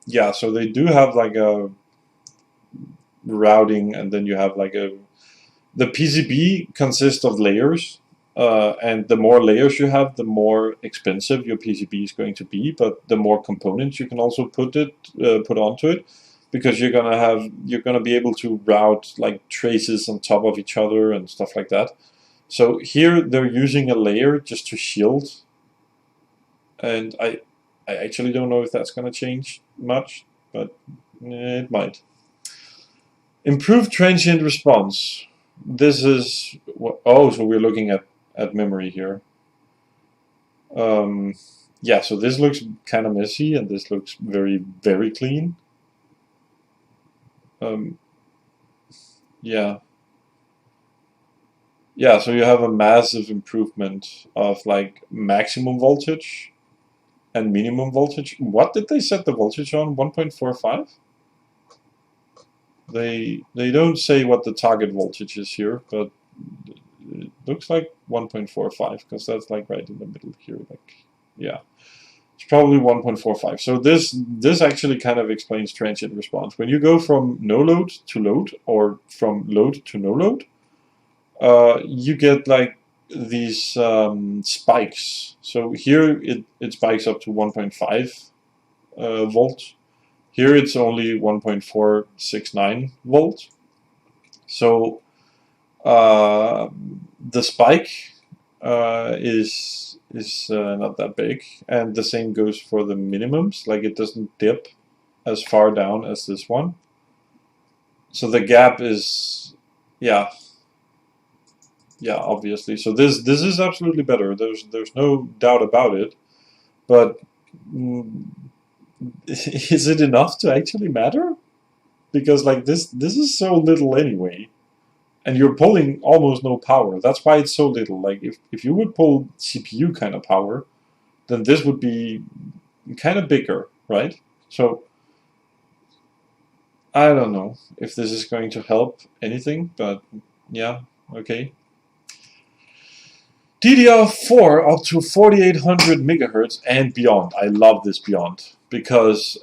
S1: yeah, so they do have like a routing, and then you have like the PCB consists of layers, and the more layers you have, the more expensive your PCB is going to be. But the more components you can also put onto it, because you're gonna be able to route like traces on top of each other and stuff like that. So here they're using a layer just to shield, and I actually don't know if that's gonna change much, but it might. Improved transient response. This is so we're looking at memory here. Yeah, so this looks kind of messy, and this looks very, very clean. Yeah. Yeah, so you have a massive improvement of like maximum voltage and minimum voltage. What did they set the voltage on? 1.45? They don't say what the target voltage is here, but it looks like 1.45 because that's like right in the middle here. Like, yeah, it's probably 1.45. So this actually kind of explains transient response. When you go from no load to load, or from load to no load, you get like these spikes. So here it spikes up to 1.5 volt. Here it's only 1.469 volt. So the spike is not that big, and the same goes for the minimums. Like, it doesn't dip as far down as this one. So the gap is, yeah, obviously. So this is absolutely better. There's no doubt about it. But is it enough to actually matter? Because like this is so little anyway, and you're pulling almost no power. That's why it's so little. Like, if you would pull CPU kind of power, then this would be kind of bigger, right? So I don't know if this is going to help anything, but yeah, okay. DDR4 up to 4800 megahertz and beyond. I love this beyond, because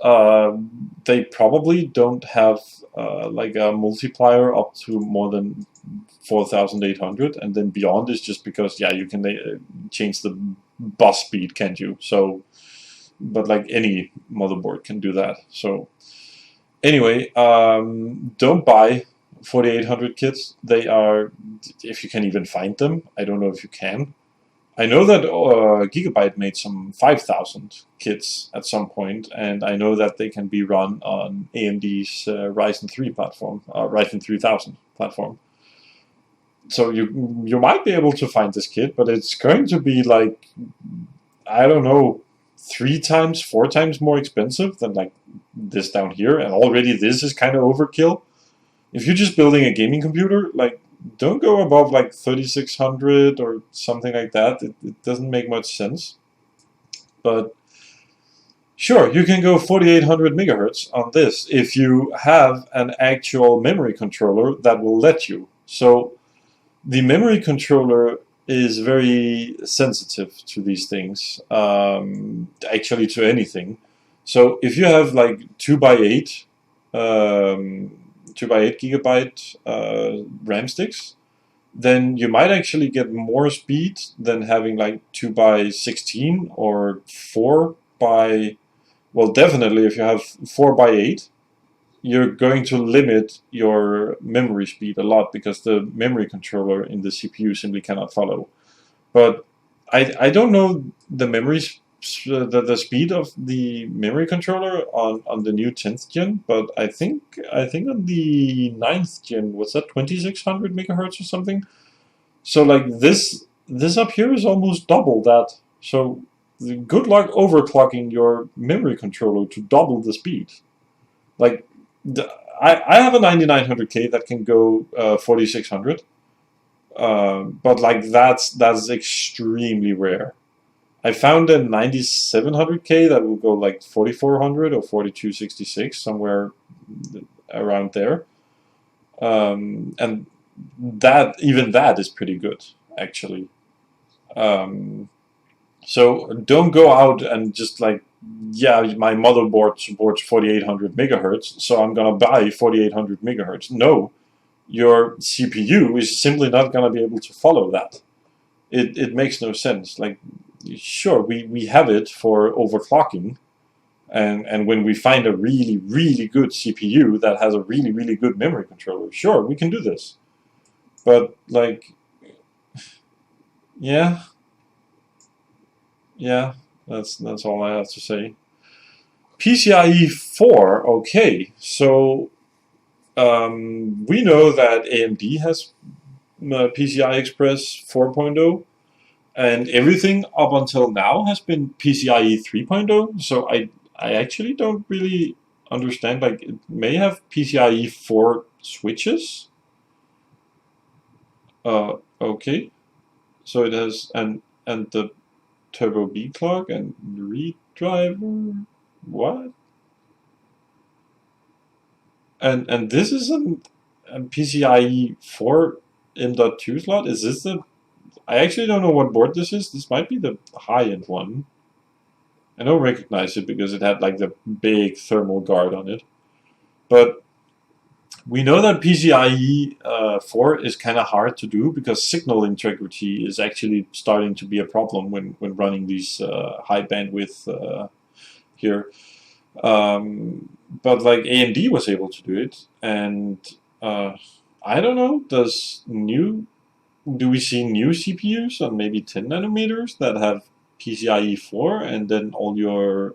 S1: they probably don't have like a multiplier up to more than 4800, and then beyond is just because, yeah, you can change the bus speed, can't you? So, but like any motherboard can do that. So anyway, don't buy 4800 kits. They are, if you can even find them, I don't know if you can. I know that Gigabyte made some 5000 kits at some point, and I know that they can be run on AMD's Ryzen 3 platform, Ryzen 3000 platform. So you might be able to find this kit, but it's going to be like, I don't know, 3 times, 4 times more expensive than like this down here, and already this is kind of overkill. If you're just building a gaming computer, like, don't go above like 3600 or something like that. It doesn't make much sense. But sure, you can go 4800 megahertz on this if you have an actual memory controller that will let you. So the memory controller is very sensitive to these things, actually to anything. So if you have like 2x8, 2x8 gigabyte RAM sticks, then you might actually get more speed than having like 2x16 or 4x, well, definitely if you have 4x8, you're going to limit your memory speed a lot because the memory controller in the CPU simply cannot follow. But I don't know the the speed of the memory controller on the new 10th gen, but I think on the 9th gen, what's that, 2600 megahertz or something? So like this up here is almost double that. So good luck overclocking your memory controller to double the speed. Like I have a 9900K that can go 4600. But like that's extremely rare. I found a 9700K that will go like 4400 or 4266, somewhere around there, and even that is pretty good actually. So don't go out and just like, yeah, my motherboard supports 4800 megahertz, so I'm gonna buy 4800 megahertz. No, your CPU is simply not going to be able to follow that. It makes no sense. Like, sure, we have it for overclocking, and when we find a really, really good CPU that has a really, really good memory controller, sure, we can do this. But, like, yeah, that's all I have to say. PCIe 4, okay, so we know that AMD has PCI Express 4.0, and everything up until now has been PCIe 3.0. So I actually don't really understand. Like, it may have PCIe 4 switches. Okay, so it has and the Turbo B clock and read driver. What? And this is a PCIe 4 M.2 slot. Is this the? I actually don't know what board this is. This might be the high-end one. I don't recognize it because it had like the big thermal guard on it. But we know that PCIe 4 is kind of hard to do because signal integrity is actually starting to be a problem when running these high bandwidth here. But like AMD was able to do it, and I don't know. Do we see new CPUs on maybe 10 nanometers that have PCIe 4, and then all your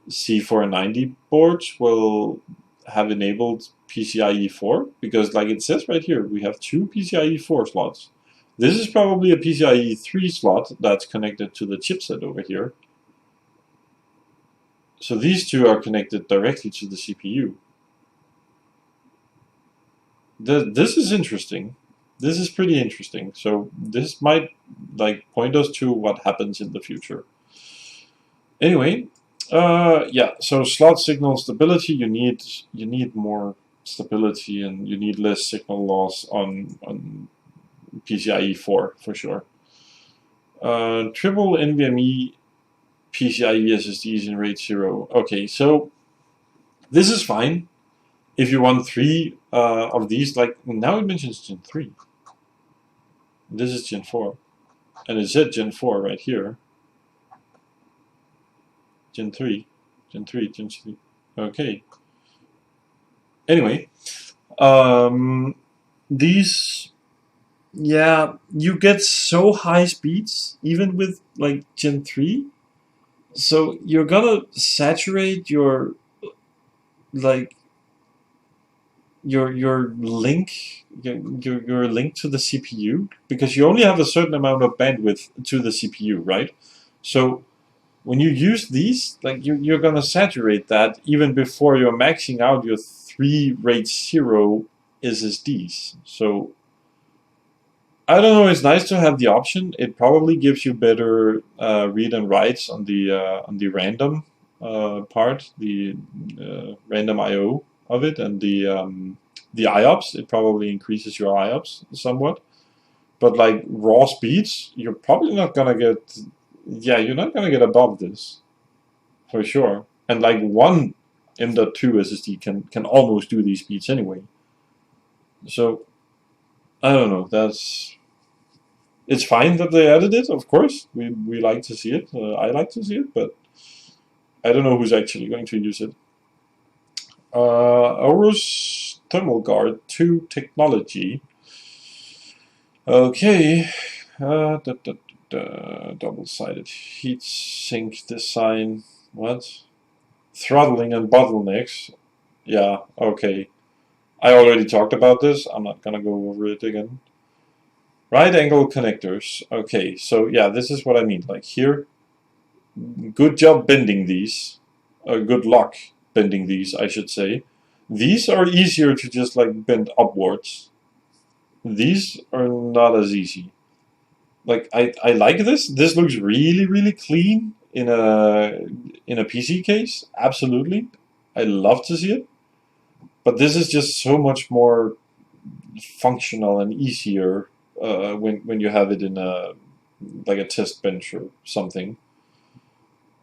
S1: Z490 boards will have enabled PCIe 4? Because like it says right here, we have two PCIe 4 slots. This is probably a PCIe 3 slot that's connected to the chipset over here. So these two are connected directly to the CPU. This is interesting. This is pretty interesting. So this might like point us to what happens in the future. Anyway, yeah. So slot signal stability, you need more stability, and you need less signal loss on PCIe 4 for sure. Triple NVMe PCIe SSDs in RAID 0. Okay, so this is fine if you want 3 of these. Like now it mentions Gen 3. This is Gen 4, and it said Gen 4 right here. Gen 3, Gen 3, Gen 3. Okay. Anyway, these, yeah, you get so high speeds even with like Gen 3. So you're gonna saturate your like your link your link to the CPU, because you only have a certain amount of bandwidth to the CPU, right? So when you use these, like you're gonna saturate that even before you're maxing out your 3 RAID 0 SSDs. So I don't know. It's nice to have the option. It probably gives you better read and writes on the random part, the random I/O of it, and the IOPS. It probably increases your IOPS somewhat. But like raw speeds, you're probably not gonna get. Yeah, you're not gonna get above this for sure. And like one M.2 SSD can almost do these speeds anyway. So I don't know. It's fine that they added it. Of course, we like to see it. I like to see it, but I don't know who's actually going to use it. Aorus Thermal Guard 2 technology. Okay. Double-sided heat sink design. What? Throttling and bottlenecks. Yeah, okay. I already talked about this. I'm not gonna go over it again. Right angle connectors. Okay, so yeah, this is what I mean. Like here, good job bending these. Good luck bending these, I should say. These are easier to just like bend upwards. These are not as easy. Like I like this. This looks really clean in a PC case. Absolutely, I love to see it. But this is just so much more functional and easier when you have it in a like a test bench or something.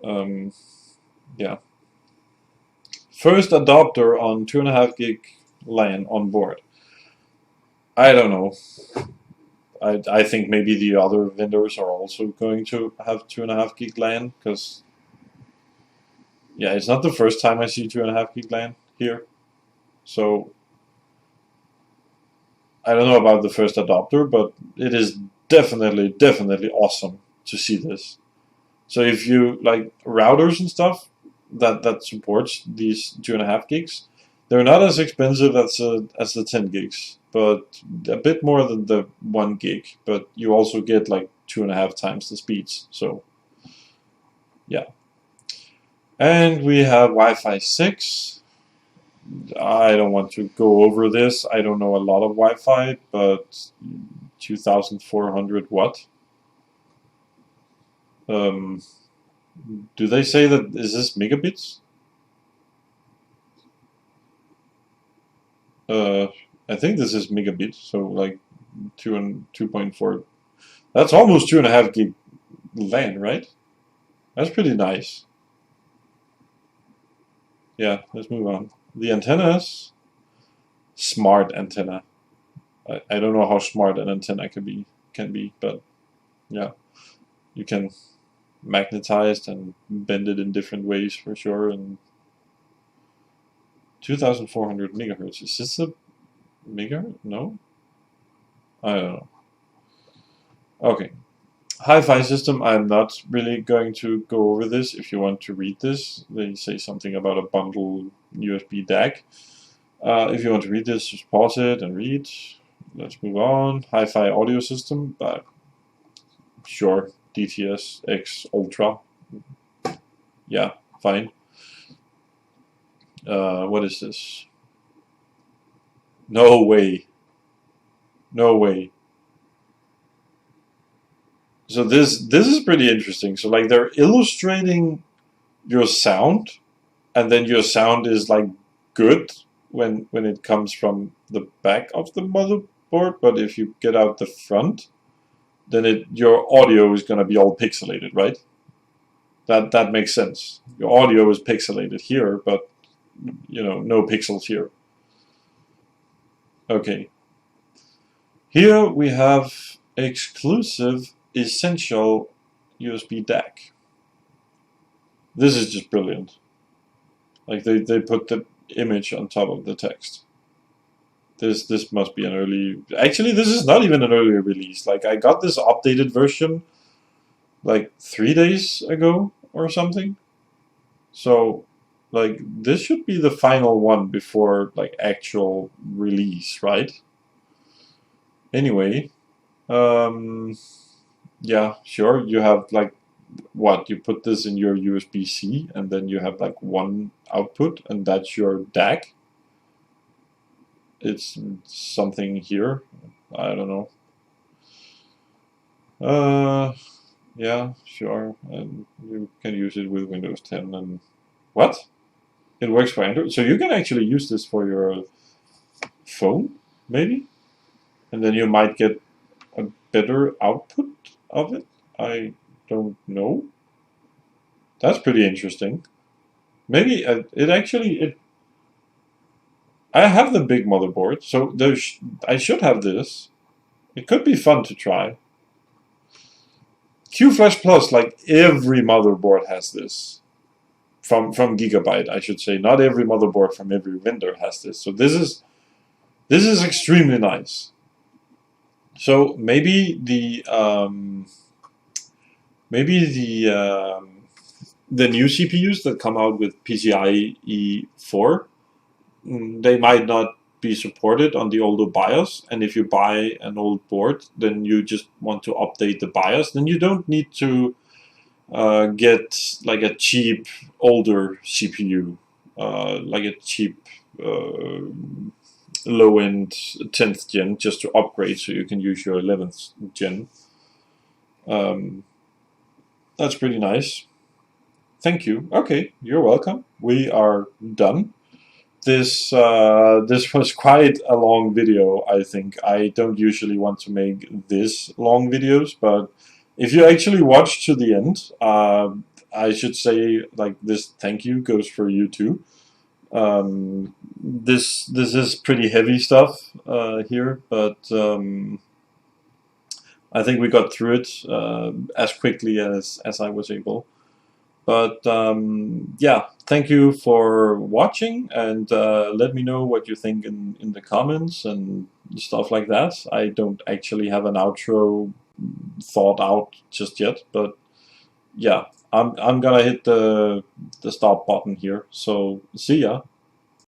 S1: Um, yeah. First adopter on 2.5 gig LAN on board. I don't know. I think maybe the other vendors are also going to have 2.5 gig LAN because yeah, it's not the first time I see 2.5 gig LAN here. So I don't know about the first adopter, but it is definitely awesome to see this. So if you like routers and stuff that supports these 2.5 gigs, they're not as expensive as the 10 gigs, but a bit more than the 1 gig. But you also get like 2.5 times the speeds. So yeah, and we have Wi-Fi 6. I don't want to go over this. I don't know a lot of Wi-Fi, but 2,400 watt. Um, do they say that is this megabits? Uh, I think this is megabit, so like 2.4. That's almost 2.5 gig LAN, right? That's pretty nice. Yeah, let's move on. The antennas, smart antenna. I don't know how smart an antenna can be, but yeah, you can magnetize and bend it in different ways for sure. And 2,400 megahertz. Is this a megahertz? No, I don't know. Okay. Hi-Fi system, I'm not really going to go over this. If you want to read this, they say something about a bundle USB DAC. If you want to read this, just pause it and read. Let's move on. Hi-Fi audio system, sure, DTS X Ultra. Yeah, fine. What is this? No way. No way. So this is pretty interesting. So like they're illustrating your sound, and then your sound is like good when it comes from the back of the motherboard, but if you get out the front, then your audio is gonna be all pixelated, right? That makes sense. Your audio is pixelated here, but no pixels here. Okay. Here we have exclusive essential USB DAC. This is just brilliant. Like they put the image on top of the text. This must be an early. Actually, this is not even an early release. Like I got this updated version like 3 days ago or something. So like this should be the final one before like actual release, right? Anyway, yeah, sure. You have like what you put this in your USB-C, and then you have like one output, and that's your DAC. It's something here. I don't know. Yeah, sure. And you can use it with Windows 10 and what? It works for Android. So you can actually use this for your phone, maybe? And then you might get a better output of it. I don't know. That's pretty interesting. Maybe it actually I have the big motherboard, so I should have this. It could be fun to try. Q-Flash Plus, like every motherboard has this. From Gigabyte, I should say. Not every motherboard from every vendor has this. So this is extremely nice. So maybe the new CPUs that come out with PCIe 4, they might not be supported on the older BIOS. And if you buy an old board, then you just want to update the BIOS, then you don't need to get like a cheap older CPU, like a cheap low-end 10th gen just to upgrade so you can use your 11th gen. That's pretty nice. Thank you. Okay, you're welcome. We are done. This was quite a long video, I think. I don't usually want to make this long videos, but if you actually watch to the end, I should say like this thank you goes for you too. This is pretty heavy stuff here, but I think we got through it as quickly as I was able. But yeah, thank you for watching, and let me know what you think in the comments and stuff like that. I don't actually have an outro thought out just yet, but yeah, I'm gonna hit the stop button here. So see ya.